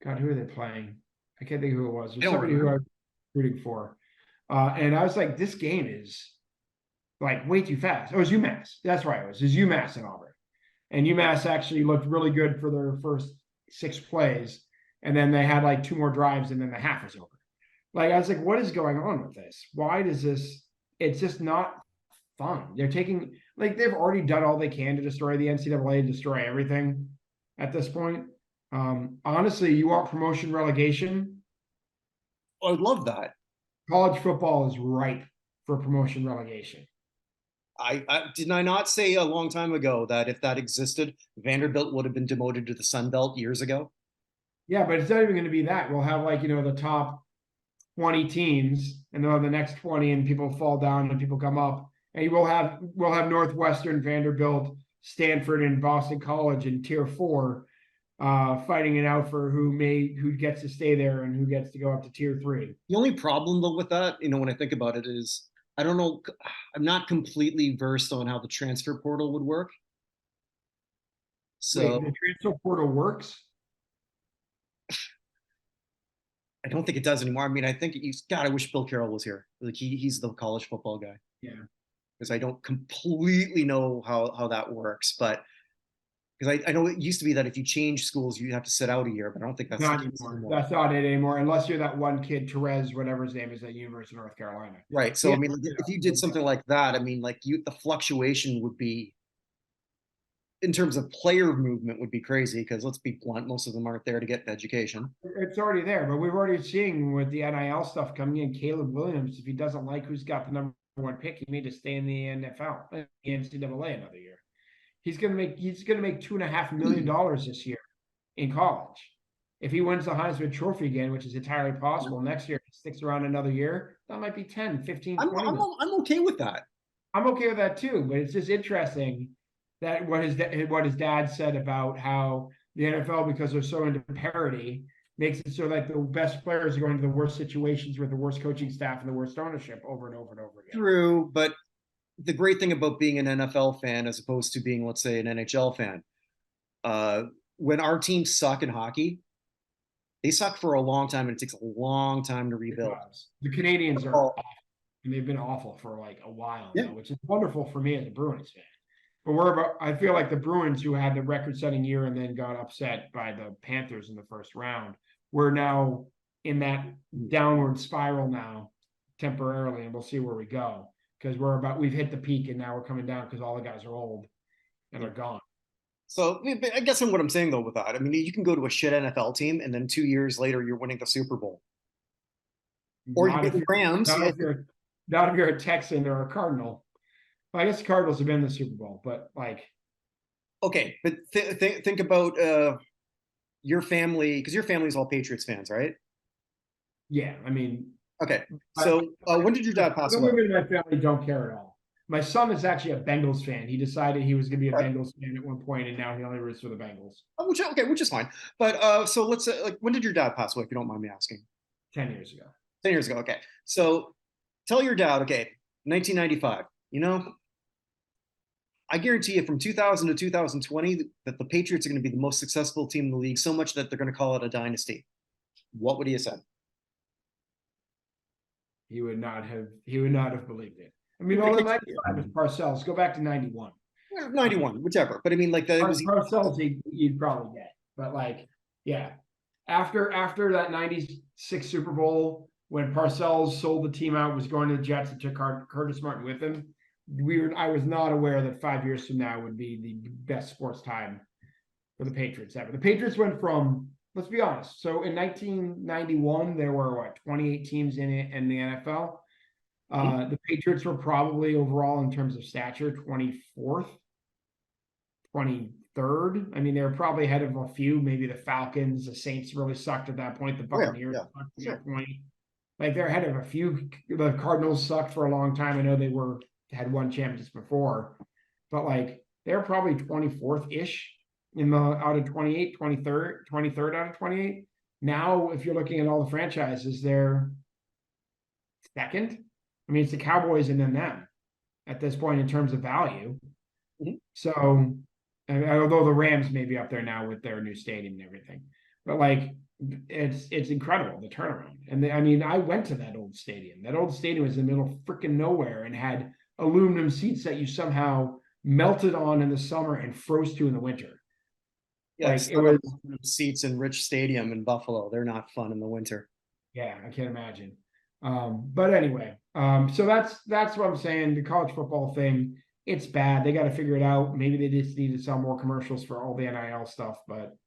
God, who are they playing? I can't think who it was. There's somebody who I was rooting for. And I was like, this game is like way too fast. Oh, it was UMass. That's right. It was UMass and Auburn. And UMass actually looked really good for their first 6 plays. And then they had like 2 more drives and then the half was over. Like, I was like, what is going on with this? Why does this? It's just not fun. They're taking, like, they've already done all they can to destroy the NCAA, destroy everything at this point. Honestly, you want promotion relegation? I love that. College football is ripe for promotion relegation. Did I not say a long time ago that if that existed, Vanderbilt would have been demoted to the Sun Belt years ago? Yeah, but it's not even going to be that. We'll have like, the top 20 teams, and then the next 20, and people fall down and people come up. And we'll have Northwestern, Vanderbilt, Stanford, and Boston College in tier 4, fighting it out for who gets to stay there and who gets to go up to tier 3. The only problem though with that, when I think about it, is I don't know. I'm not completely versed on how the transfer portal would work. So wait, the transfer portal works? I don't think it does anymore. I mean, I think God, I wish Bill Carroll was here. Like he's the college football guy. Yeah. Because I don't completely know how that works, but because I know it used to be that if you change schools, you have to sit out a year, but I don't think that's not anymore. That's not it anymore, unless you're that one kid, Therese, whatever his name is, at University of North Carolina. Right. So I mean, if you did something like that, I mean, like the fluctuation would be, in terms of player movement, would be crazy. Because let's be blunt, most of them aren't there to get an education. It's already there, but we've already seen with the NIL stuff coming in. Caleb Williams, if he doesn't like who's got the number 1 pick, he may just stay in the NFL, the NCAA another year. He's gonna make $2.5 million this year in college. If he wins the Heisman Trophy again, which is entirely possible next year, sticks around another year, that might be 10, 15, I'm 20 I'm, million. I'm okay with that. I'm okay with that too, but it's just interesting that what his dad said about how the NFL, because they're so into parity, makes it so like the best players are going to the worst situations with the worst coaching staff and the worst ownership over and over and over again. True, but the great thing about being an NFL fan as opposed to being, let's say, an NHL fan, when our teams suck in hockey, they suck for a long time, and it takes a long time to rebuild. The Canadians are awful, and they've been awful for like a while now, which is wonderful for me as a Bruins fan. But I feel like the Bruins, who had the record-setting year and then got upset by the Panthers in the first round, we're now in that downward spiral now temporarily, and we'll see where we go, because we've hit the peak and now we're coming down because all the guys are old and they're gone. So I guess what I'm saying though with that, I mean, you can go to a shit NFL team and then 2 years later you're winning the Super Bowl, or you get the Rams. Not if you're a Texan or a Cardinal. Well, I guess the Cardinals have been in the Super Bowl, but like, okay, but think about your family, because your family is all Patriots fans, right? Yeah, I mean, okay. So when did your dad pass away? The women in my family don't care at all. My son is actually a Bengals fan. He decided he was going to be a Bengals fan at one point, and now he only roots for the Bengals. Which is fine. But so let's say, like, when did your dad pass away, if you don't mind me asking? 10 years ago. 10 years ago. Okay. So tell your dad, okay, 1995. You know, I guarantee you from 2000 to 2020 that the Patriots are going to be the most successful team in the league, so much that they're going to call it a dynasty. What would he have said? He would not have believed it. I mean, all the 95 was Parcells. Go back to 91. 91, whichever. But I mean, like, that was Parcells, you'd probably get. But like, yeah. After that 96 Super Bowl, when Parcells sold the team out, was going to the Jets and took Curtis Martin with him, I was not aware that 5 years from now would be the best sports time for the Patriots ever. The Patriots went from, let's be honest. So in 1991, there were 28 teams in the NFL. The Patriots were probably overall in terms of stature 24th, 23rd. I mean, they were probably ahead of a few. Maybe the Falcons, the Saints really sucked at that point. The Buccaneers sucked at that point. Like, they're ahead of a few. The Cardinals sucked for a long time. I know they had won championships before, but like, they're probably 24th-ish out of 28, 23rd out of 28. Now, if you're looking at all the franchises, they're second. I mean, it's the Cowboys and then them at this point in terms of value. Mm-hmm. So, although the Rams may be up there now with their new stadium and everything, but like, it's incredible, the turnaround. And I mean, I went to that old stadium. That old stadium was in the middle of freaking nowhere and had aluminum seats that you somehow melted on in the summer and froze to in the winter. Yeah, like, it was seats in Rich Stadium in Buffalo. They're not fun in the winter. Yeah, I can't imagine. But anyway, so that's what I'm saying. The college football thing, it's bad. They got to figure it out. Maybe they just need to sell more commercials for all the NIL stuff, but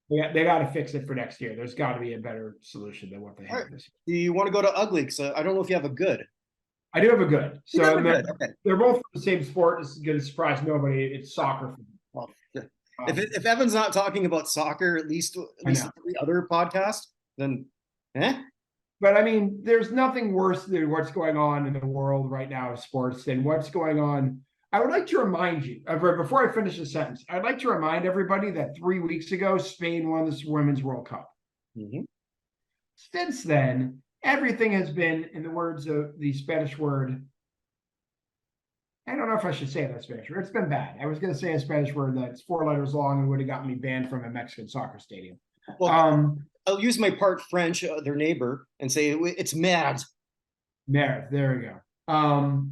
they got to fix it for next year. There's got to be a better solution than what they have this year. Do you want to go to ugly? Because I don't know if you have a good. I do have a good. So okay. They're both the same sport. It's going to surprise nobody. It's soccer. Well, if Evan's not talking about soccer, at least every other podcast, then But I mean, there's nothing worse than what's going on in the world right now of sports than what's going on. I would like to remind you, before I finish the sentence, I'd like to remind everybody that 3 weeks ago, Spain won this Women's World Cup. Mm-hmm. Since then, everything has been, in the words of the Spanish word, I don't know if I should say that Spanish word. It's been bad. I was going to say a Spanish word that's 4 letters long and would have gotten me banned from a Mexican soccer stadium. Well, I'll use my part French, their neighbor, and say it's mad. Mad. There we go.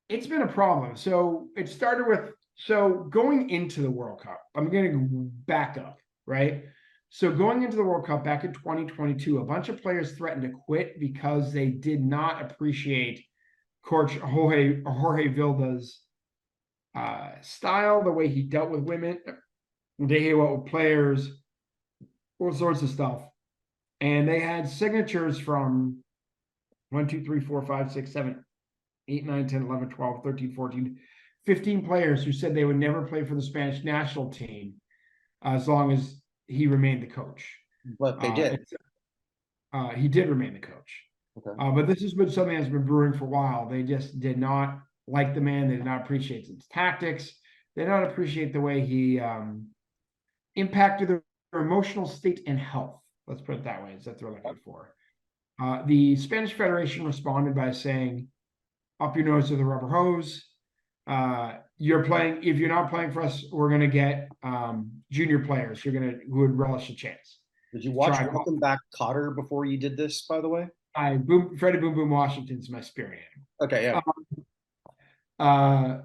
It's been a problem. So it started with, going into the World Cup, I'm going to back up, right? So going into the World Cup back in 2022, a bunch of players threatened to quit because they did not appreciate Coach Jorge Vilda's style, the way he dealt with women, they dealt with players, all sorts of stuff. And they had signatures from 1, 2, 3, 4, 5, 6, 7, 8, 9, 10, 11, 12, 13, 14, 15 players who said they would never play for the Spanish national team as long as he remained the coach. But they did. He did remain the coach. Okay. But this has been something that's been brewing for a while. They just did not like the man. They did not appreciate his tactics. They did not appreciate the way he impacted their emotional state and health. Let's put it that way. Is that they're looking for. The Spanish Federation responded by saying, "Up your nose to the rubber hose. You're playing. If you're not playing for us, we're going to get junior players. Who would relish a chance." Did you watch Welcome Back, Cotter before you did this? By the way, Freddie Boom Boom Washington's my spirit animal. Okay, yeah.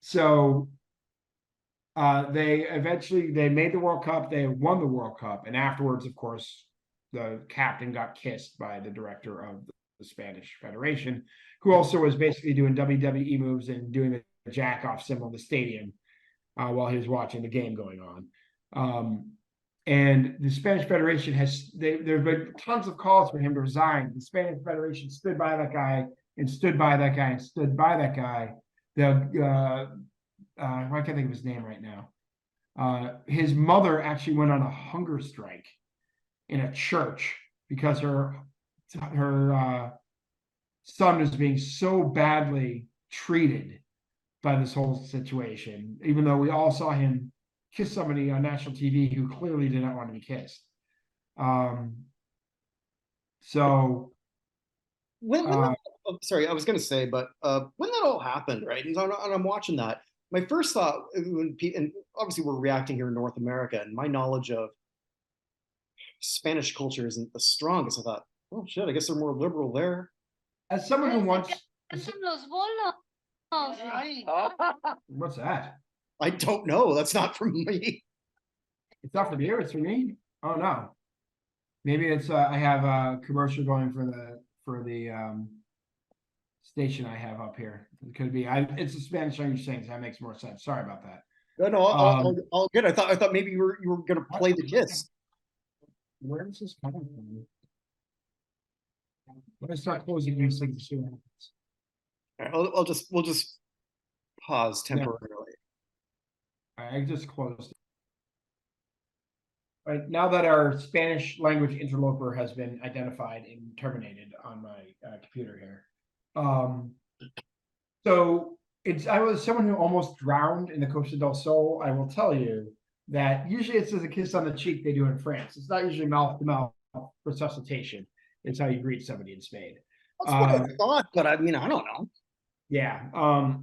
So they made the World Cup. They won the World Cup, and afterwards, of course, the captain got kissed by the director of the Spanish Federation, who also was basically doing WWE moves and doing the jack off symbol in the stadium while he was watching the game going on. And the Spanish Federation there have been tons of calls for him to resign. The Spanish Federation stood by that guy and stood by that guy and stood by that guy. I can't think of his name right now. His mother actually went on a hunger strike in a church because her son was being so badly treated by this whole situation, even though we all saw him kiss somebody on national TV who clearly did not want to be kissed. Sorry, I was going to say, but when that all happened, right? And I'm watching that. My first thought, and obviously we're reacting here in North America, and my knowledge of Spanish culture isn't the strongest. I thought, oh shit, I guess they're more liberal there. As someone who wants, what's that? I don't know. That's not from me. It's not from you. It's from me. Oh no. Maybe it's I have a commercial going for the station I have up here. It could be. It's a Spanish language thing, so that makes more sense. Sorry about that. No, all good. I thought maybe you were gonna play the kiss. Where is this coming from? When I start closing these things, We'll just pause temporarily. I just closed. Right now that our Spanish language interloper has been identified and terminated on my computer here. So I was someone who almost drowned in the Costa del Sol. I will tell you that usually it's as a kiss on the cheek they do in France. It's not usually mouth to mouth resuscitation. It's how you greet somebody in Spain. That's what I thought, but I mean, I don't know. Yeah.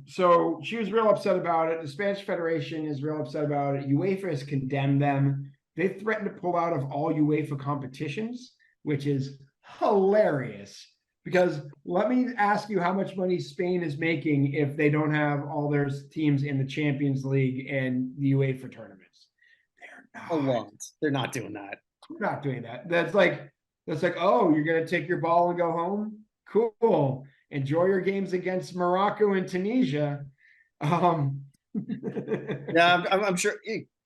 So she was real upset about it. The Spanish Federation is real upset about it. UEFA has condemned them. They threatened to pull out of all UEFA competitions, which is hilarious. Because let me ask you how much money Spain is making if they don't have all their teams in the Champions League and the UEFA tournaments. They're not. A lot. They're not doing that. They're not doing that. That's like, oh, you're gonna take your ball and go home? Cool. Enjoy your games against Morocco and Tunisia. Yeah, I'm sure.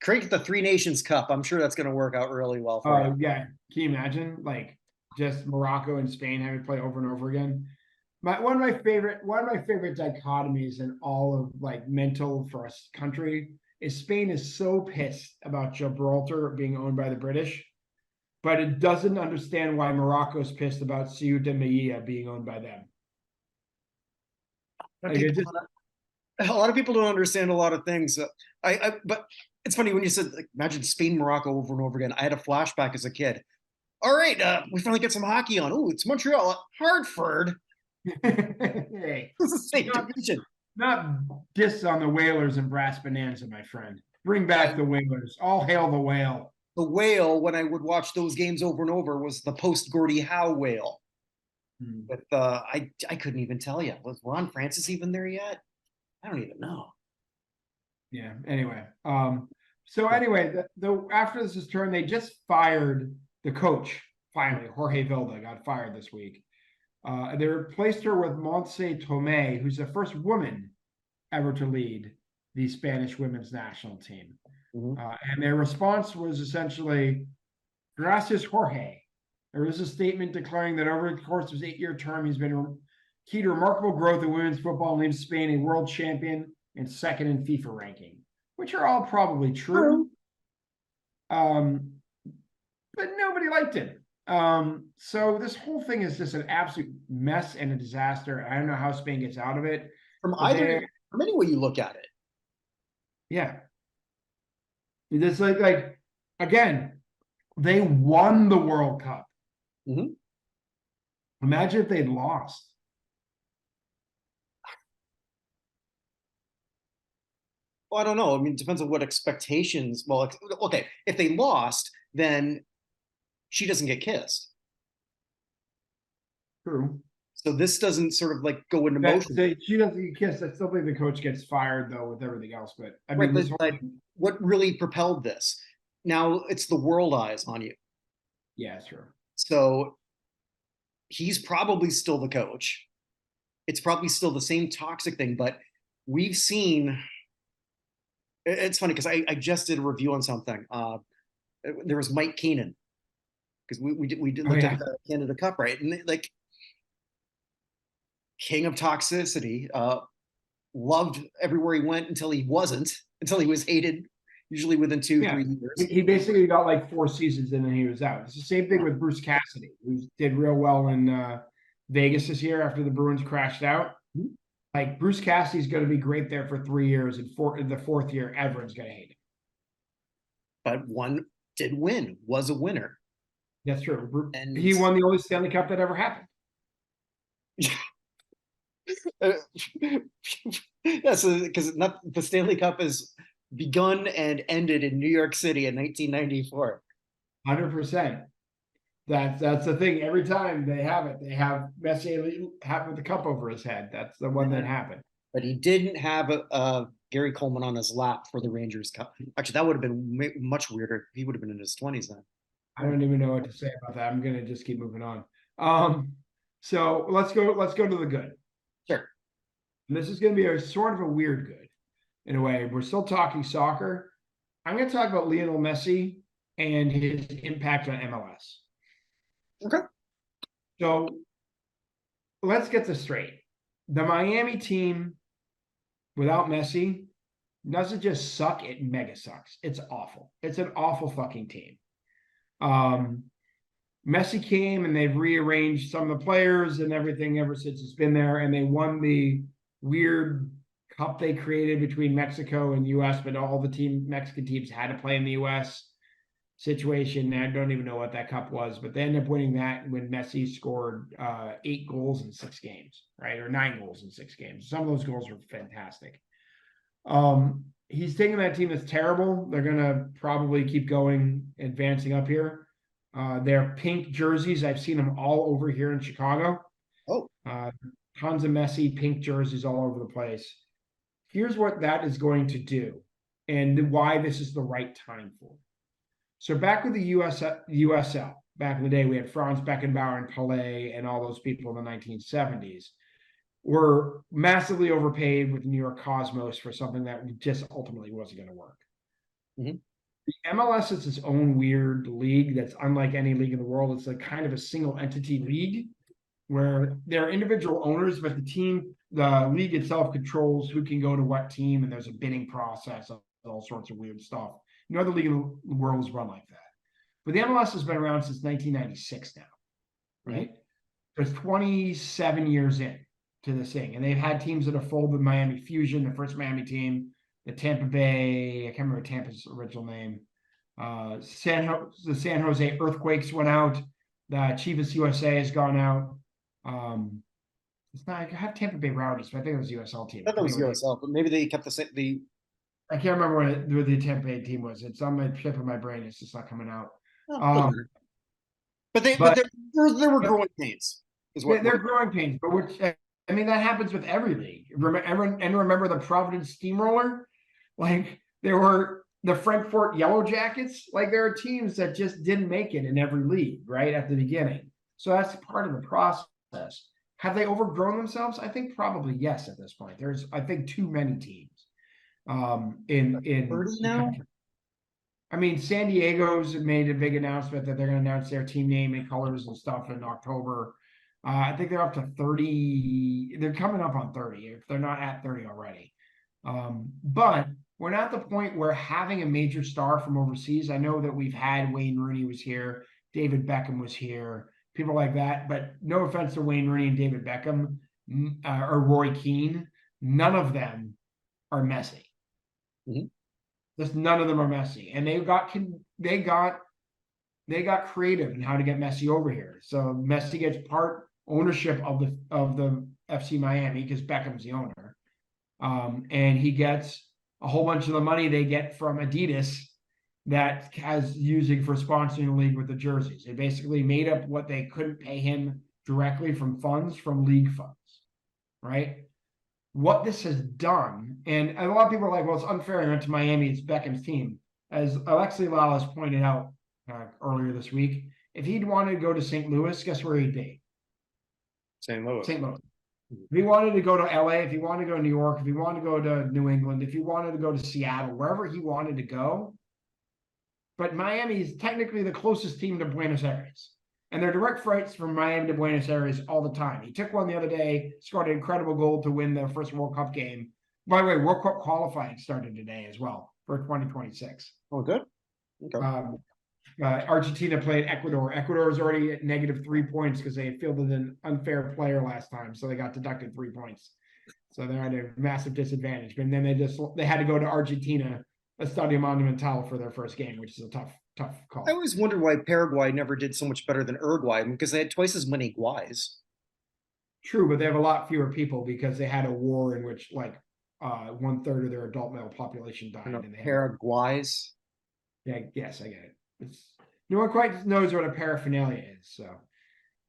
Create the Three Nations Cup. I'm sure that's going to work out really well for you. Yeah. Can you imagine, like, just Morocco and Spain having to play over and over again? One of my favorite dichotomies in all of like mental for a country is Spain is so pissed about Gibraltar being owned by the British, but it doesn't understand why Morocco is pissed about Ceuta and Melilla being owned by them. A lot of people don't understand a lot of things. But it's funny when you said, like, imagine Spain, Morocco over and over again. I had a flashback as a kid. All right, we finally get some hockey on. Oh, it's Montreal, Hartford. Hey, it's the same division. Not diss on the Whalers and Brass Bonanza, my friend. Bring back the Whalers. All hail the whale. The whale, when I would watch those games over and over, was the post-Gordie Howe whale. But I couldn't even tell you. Was Ron Francis even there yet? I don't even know. Yeah. Anyway, after this is turned, they just fired the coach. Finally, Jorge Vilda got fired this week. They replaced her with Montse Tomé, who's the first woman ever to lead the Spanish women's national team. And their response was essentially, "Gracias, Jorge." There was a statement declaring that over the course of his 8-year term, he's been key to remarkable growth in women's football and leaves Spain a world champion and second in FIFA ranking, which are all probably true. But nobody liked him. So this whole thing is just an absolute mess and a disaster. I don't know how Spain gets out of it. From But from any way you look at it. yeah. It's like again, they won the World Cup. Mhm. Imagine if they'd lost. Well, I don't know. I mean, it depends on what expectations. Well, okay, if they lost, then she doesn't get kissed. True. So this doesn't sort of like go into That, motion. she doesn't get kissed. I still think the coach gets fired though with everything else. But I Right, mean, this but what really propelled this? Now it's the world eyes on you. yeah, sure. So he's probably still the coach. It's probably still the same toxic thing, but we've seen. It's funny because I just did a review on something. There was Mike Keenan because we did Oh looked yeah. at the Canada Cup, right? And like king of toxicity, loved everywhere he went until he wasn't, until he was hated, usually within 2-3 years. He basically got like 4 seasons and then he was out. It's the same thing with Bruce Cassidy, who did real well in Vegas this year after the Bruins crashed out. Mhm. Like Bruce Cassidy's going to be great there for 3 years, and in the 4th year, everyone's going to hate him. But one did win, was a winner. That's true. And he won the only Stanley Cup that ever happened. Yes, because the Stanley Cup is begun and ended in New York City in 1994. 100%. That's the thing. Every time they have it, they have Messi with the cup over his head. That's the one that happened. But he didn't have a Gary Coleman on his lap for the Rangers Cup. Actually, that would have been much weirder. He would have been in his 20s then. I don't even know what to say about that. I'm gonna just keep moving on. So let's go to the good. Sure. And this is gonna be a sort of a weird good in a way. We're still talking soccer. I'm gonna talk about Lionel Messi and his impact on MLS. Okay. So let's get this straight. The Miami team without Messi doesn't just suck, it mega sucks. It's awful. It's an awful fucking team. Messi came and they've rearranged some of the players and everything ever since it's been there, and they won the weird cup they created between Mexico and US, but all the Mexican teams had to play in the US situation. I don't even know what that cup was, but they ended up winning that when Messi scored 8 goals in 6 games, right? Or 9 goals in 6 games. Some of those goals were fantastic. He's taking that team that's terrible. They're going to probably keep going, advancing up here. Their pink jerseys, I've seen them all over here in Chicago. Oh. Tons of Messi pink jerseys all over the place. Here's what that is going to do and why this is the right time for it. So back with the USL, back in the day, we had Franz Beckenbauer and Pelé and all those people in the 1970s were massively overpaid with the New York Cosmos for something that just ultimately wasn't going to work. Mm-hmm. The MLS is its own weird league that's unlike any league in the world. It's like kind of a single entity league where there are individual owners, but the league itself controls who can go to what team, and there's a bidding process and all sorts of weird stuff. No other league in the world is run like that. But the MLS has been around since 1996 now, right? There's 27 years in to this thing, and they've had teams that have folded. Miami Fusion, the first Miami team, the Tampa Bay, I can't remember Tampa's original name. The San Jose Earthquakes went out. The Chivas USA has gone out. It's not. I have Tampa Bay Rowdies, but I think it was USL team. I thought it was USL, but maybe they kept the same. I can't remember what the Tampa Bay team was. It's on my tip of my brain. It's just not coming out. But there were growing pains. They're growing pains, but which I mean that happens with every league. Remember the Providence Steamroller? Like there were the Frankfurt Yellow Jackets. Like there are teams that just didn't make it in every league right at the beginning. So that's part of the process. Have they overgrown themselves? I think probably yes at this point. There's I think too many teams. In 30 now? I mean, San Diego's made a big announcement that they're going to announce their team name and colors and stuff in October. I think they're up to 30. They're coming up on 30 if they're not at 30 already. But we're not at the point where having a major star from overseas. I know that we've had Wayne Rooney was here, David Beckham was here, people like that. But no offense to Wayne Rooney and David Beckham or Roy Keane, none of them are Messi. Mm-hmm. Just none of them are Messi, and they got creative in how to get Messi over here. So Messi gets part ownership of the FC Miami because Beckham's the owner, and he gets a whole bunch of the money they get from Adidas that has using for sponsoring the league with the jerseys. They basically made up what they couldn't pay him directly from league funds, right? What this has done, and a lot of people are like, well, it's unfair. He went to Miami, it's Beckham's team. As Alexi Lalas pointed out earlier this week, if he'd wanted to go to St. Louis, guess where he'd be? St. Louis. St. Louis. If he wanted to go to LA, if he wanted to go to New York, if he wanted to go to New England, if he wanted to go to Seattle, wherever he wanted to go. But Miami is technically the closest team to Buenos Aires. And they're direct flights from Miami to Buenos Aires all the time. He took one the other day, scored an incredible goal to win their first World Cup game. By the way, World Cup qualifying started today as well for 2026. Oh, good. Okay. Argentina played Ecuador. Ecuador is already at -3 points because they fielded an unfair player last time, so they got deducted 3 points. So they're at a massive disadvantage. But then they had to go to Argentina, Estadio Monumental, for their first game, which is a tough call. I always wondered why Paraguay never did so much better than Uruguay, because they had twice as many Guays. True, but they have a lot fewer people because they had a war in which 1/3 of their adult male population died. And they Paraguays. Yeah, yes, I get it. No one quite knows what a paraphernalia is. So,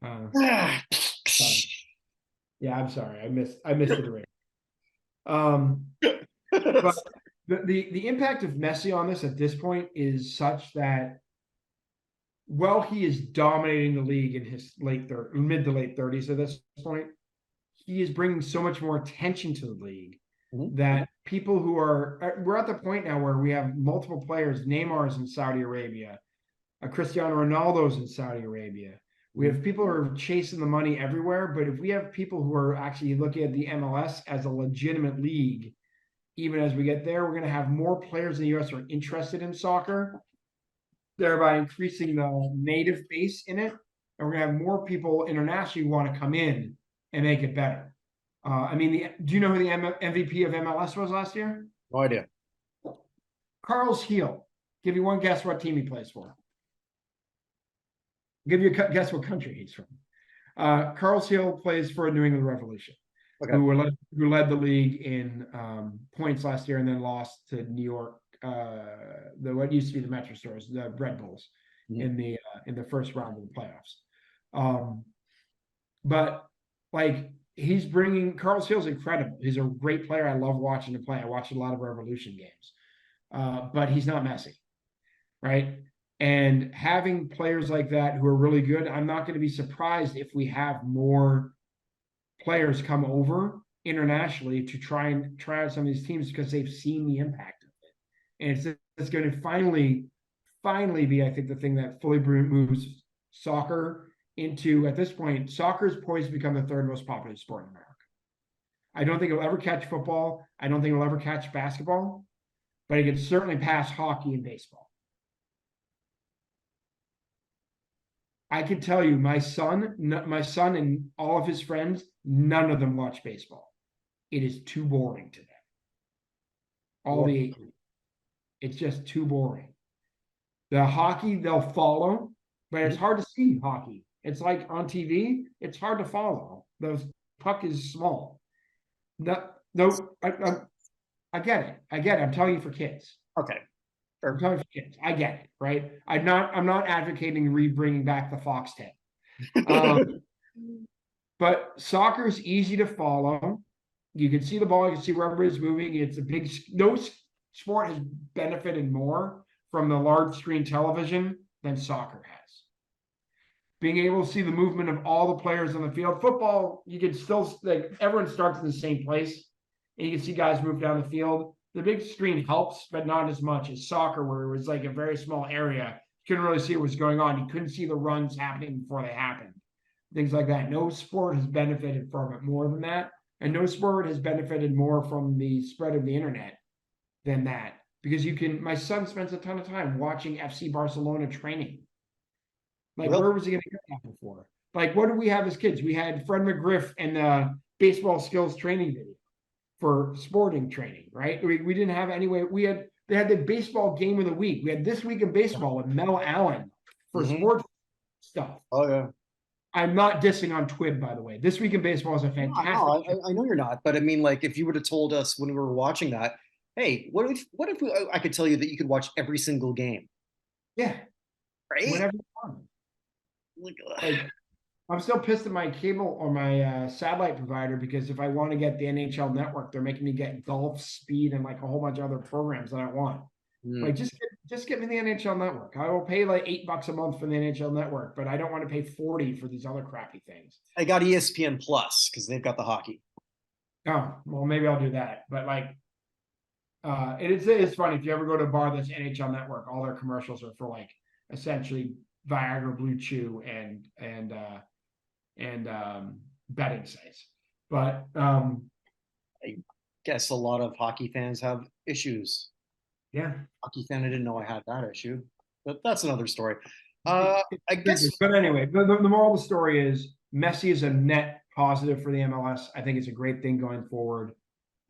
yeah, I'm sorry, I missed it. But the impact of Messi on this at this point is such that, while he is dominating the league in his mid to late 30s at this point, he is bringing so much more attention to the league that people we're at the point now where we have multiple players. Neymar's in Saudi Arabia, Cristiano Ronaldo's in Saudi Arabia. We have people who are chasing the money everywhere, but if we have people who are actually looking at the MLS as a legitimate league, even as we get there, we're going to have more players in the US who are interested in soccer, thereby increasing the native base in it. And we're going to have more people internationally who want to come in and make it better. Do you know who the MVP of MLS was last year? No idea. Carlos Heel. Give you one guess what team he plays for. Give you a guess what country he's from. Carlos Heel plays for New England Revolution, who led the league in points last year and then lost to New York, what used to be the Metro Stars, the Red Bulls, in the first round of the playoffs. But he's bringing Carlos Hill's incredible. He's a great player. I love watching him play. I watched a lot of Revolution games, but he's not Messi, right? And having players like that who are really good, I'm not going to be surprised if we have more players come over internationally to try out some of these teams because they've seen the impact of it. And it's going to finally be, I think, the thing that fully moves soccer into, at this point, soccer is poised to become the third most popular sport in America. I don't think it'll ever catch football. I don't think it'll ever catch basketball, but it can certainly pass hockey and baseball. I can tell you, my son and all of his friends, none of them watch baseball. It is too boring to them. It's just too boring. The hockey, they'll follow, but it's hard to see hockey. It's like on TV, it's hard to follow. The puck is small. I get it. I'm telling you for kids. Okay. I'm telling you for kids. I get it, right? I'm not advocating bringing back the fox tail. But soccer is easy to follow. You can see the ball. You can see where everybody's moving. No sport has benefited more from the large screen television than soccer has. Being able to see the movement of all the players on the field. Football, you can still, everyone starts in the same place, and you can see guys move down the field. The big screen helps, but not as much as soccer, where it was like a very small area. You couldn't really see what was going on. You couldn't see the runs happening before they happened. Things like that. No sport has benefited from it more than that. And no sport has benefited more from the spread of the internet than that. Because my son spends a ton of time watching FC Barcelona training. Like, Really? where was he going to get that before? Like, what did we have as kids? We had Fred McGriff and the baseball skills training video for sporting training, right? We didn't have anyway. They had the baseball game of the week. We had This Week in Baseball with Mel Allen for sports stuff. Oh yeah. I'm not dissing on Twib, by the way. This Week in Baseball is a fantastic No, show. I know you're not, but I mean, like, if you would have told us when we were watching that, hey, I could tell you that you could watch every single game, Yeah, right? whenever you want. Like, Like, I'm still pissed at my cable or my satellite provider because if I want to get the NHL network, they're making me get golf, speed, and like a whole bunch of other programs that I want. Like, just get me the NHL network. I will pay like $8 a month for the NHL network, but I don't want to pay 40 for these other crappy things. I got ESPN Plus because they've got the hockey. Oh, well, maybe I'll do that. But like, it's funny if you ever go to a bar that's NHL network, all their commercials are for like essentially Viagra, Blue Chew, and betting sites. But I guess a lot of hockey fans have issues. yeah, Hockey fan, I didn't know I had that issue, but that's another story. I guess. But anyway, the moral of the story is Messi is a net positive for the MLS. I think it's a great thing going forward.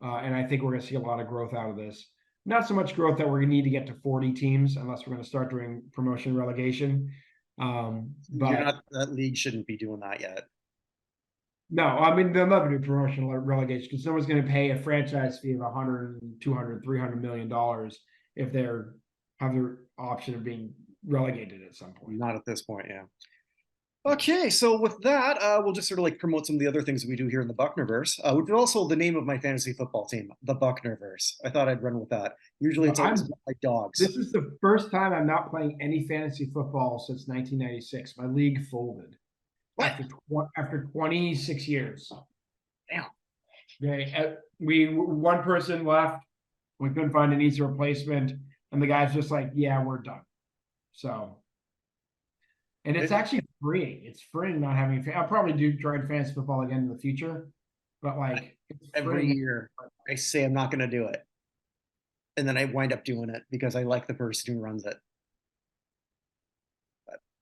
And I think we're going to see a lot of growth out of this. Not so much growth that we're going to need to get to 40 teams unless we're going to start doing promotion relegation. But That league shouldn't be doing that yet. no, I mean, they'll never do promotional relegation because someone's going to pay a franchise fee of 100, 200, $300 million if they're have their option of being relegated at some point. Not at this point, yeah. Okay, so with that, we'll just sort of like promote some of the other things we do here in the Buchnerverse, which is also the name of my fantasy football team, the Buchnerverse. I thought I'd run with that. Usually it's always my dogs. This is the first time I'm not playing any fantasy football since 1996. My league folded. What? After 26 years. Damn. Okay, one person left. We couldn't find an easy replacement, and the guy's just like, "Yeah, we're done." So, and it's actually freeing. It's freeing not having. I'll probably do join fantasy football again in the future, but like every year, I say I'm not going to do it, and then I wind up doing it because I like the person who runs it.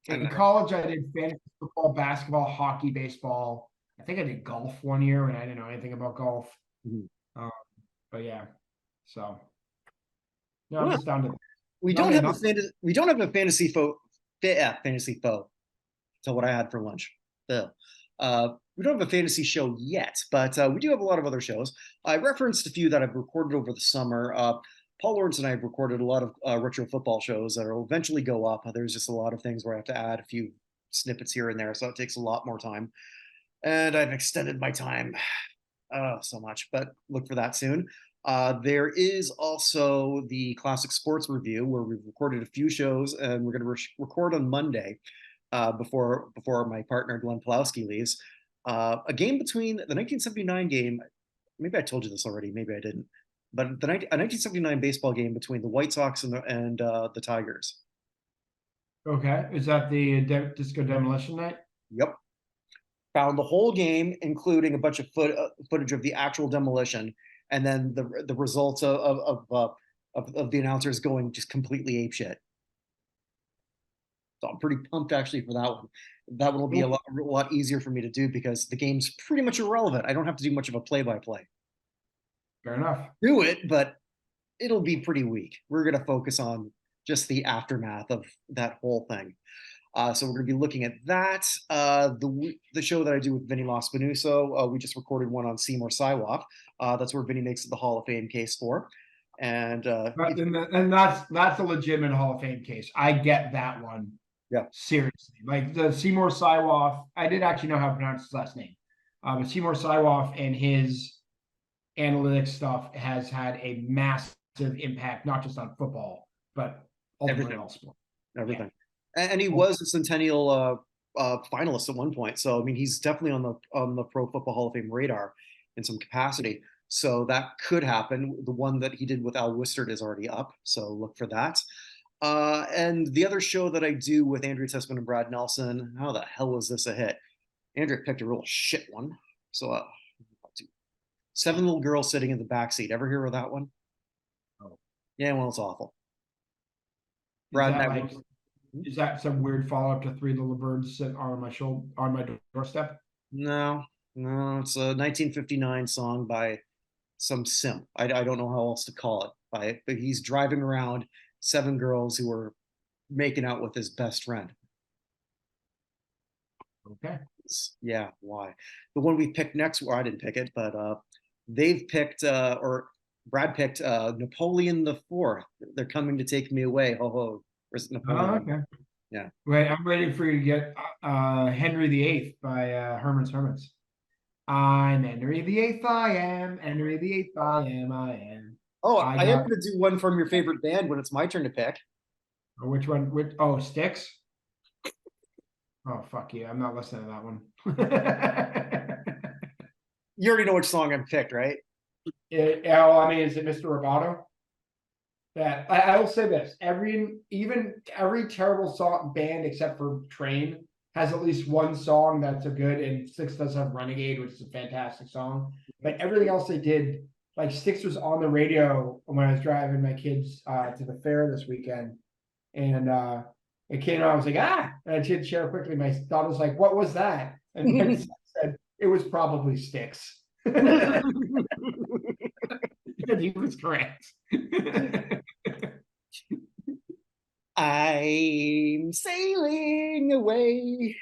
In college, I did fantasy football, basketball, hockey, baseball. I think I did golf one year when I didn't know anything about golf. But yeah, so no, I'm just down to. We don't have a fantasy foe. Fantasy foe. So what I had for lunch. We don't have a fantasy show yet, but we do have a lot of other shows. I referenced a few that I've recorded over the summer. Paul Lawrence and I have recorded a lot of retro football shows that will eventually go up. There's just a lot of things where I have to add a few snippets here and there, so it takes a lot more time. And I've extended my time so much, but look for that soon. There is also the Classic Sports Review, where we've recorded a few shows, and we're going to record on Monday before my partner Glenn Pulowski leaves. A game between the 1979 game. Maybe I told you this already. Maybe I didn't. But a 1979 baseball game between the White Sox and the Tigers. Okay, is that the Disco Demolition Night? Yep. Found the whole game, including a bunch of footage of the actual demolition, and then the results of the announcers going just completely apeshit. So I'm pretty pumped actually for that one. That one will be a lot easier for me to do because the game's pretty much irrelevant. I don't have to do much of a play-by-play. Fair enough. Do it, but it'll be pretty weak. We're going to focus on just the aftermath of that whole thing. So we're going to be looking at that. The show that I do with Vinny Lospinuso, we just recorded one on Seymour Siwoff. That's where Vinny makes the Hall of Fame case for. And that's a legitimate Hall of Fame case. I get that one. Yeah. Seriously. Like the Seymour Siwoff, I did actually know how to pronounce his last name. But Seymour Siwoff and his analytics stuff has had a massive impact, not just on football, but ultimately all sport. Everything. Yeah. And he was a Centennial finalist at one point. So I mean, he's definitely on the Pro Football Hall of Fame radar in some capacity. So that could happen. The one that he did with Al Wistert is already up. So look for that. And the other show that I do with Andrew Tessman and Brad Nelson, how the hell was this a hit? Andrew picked a real shit one. So 7 Little Girls Sitting in the Backseat. Ever hear of that one? Oh. Yeah, well, it's awful. Brad and I Is that some weird follow up to Three Little Birds sitting on my doorstep? No, no, it's a 1959 song by some simp. I don't know how else to call it by it, but he's driving around 7 girls who are making out with his best friend. Okay. Yeah, why? The one we picked next, well, I didn't pick it, but they've picked or Brad picked Napoleon the Fourth. They're coming to take me away. Ho ho. Where's Oh, Napoleon? okay. Yeah. Wait, I'm waiting for you to get Henry VIII by Herman's Hermits. I'm Henry VIII, I am. Henry VIII, I am, I am. Oh, I I am got going to do one from your favorite band when it's my turn to pick. which one? Oh, Styx? Oh, fuck you. I'm not listening to that one. You already know which song I've picked, right? Oh, I mean, is it Mr. Roboto? That I will say this: every terrible song band except for Train has at least one song that's a good, and Styx does have Renegade, which is a fantastic song. But everything else they did, like Styx was on the radio when I was driving my kids to the fair this weekend, and it came on. I was like, ah, and I did share quickly. My daughter was like, "What was that?" And my son said, "It was probably Styx." And he was correct. I'm sailing away.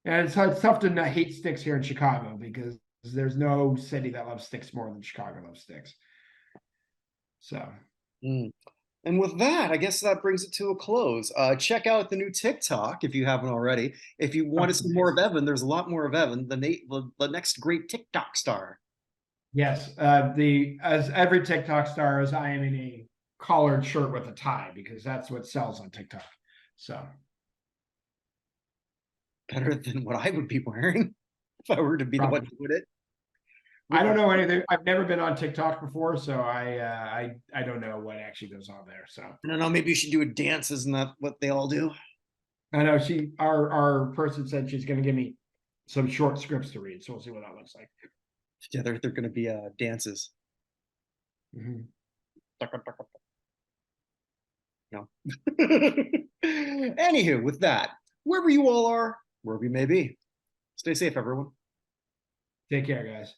And it's tough to not hate Styx here in Chicago because there's no city that loves Styx more than Chicago loves Styx. So, And with that, I guess that brings it to a close. Check out the new TikTok if you haven't already. If you want to see more of Evan, there's a lot more of Evan, the next great TikTok star. yes, as every TikTok star is, I am in a collared shirt with a tie because that's what sells on TikTok. So Better than what I would be wearing if I were to be the one doing it. I don't know anything. I've never been on TikTok before, so I don't know what actually goes on there. So I don't know. Maybe you should do a dance. Isn't that what they all do? I know our person said she's going to give me some short scripts to read, so we'll see what that looks like. Yeah, they're going to be dances. Mm-hmm. No. Anywho, with that, wherever you all are, wherever you may be, stay safe, everyone. Take care, guys.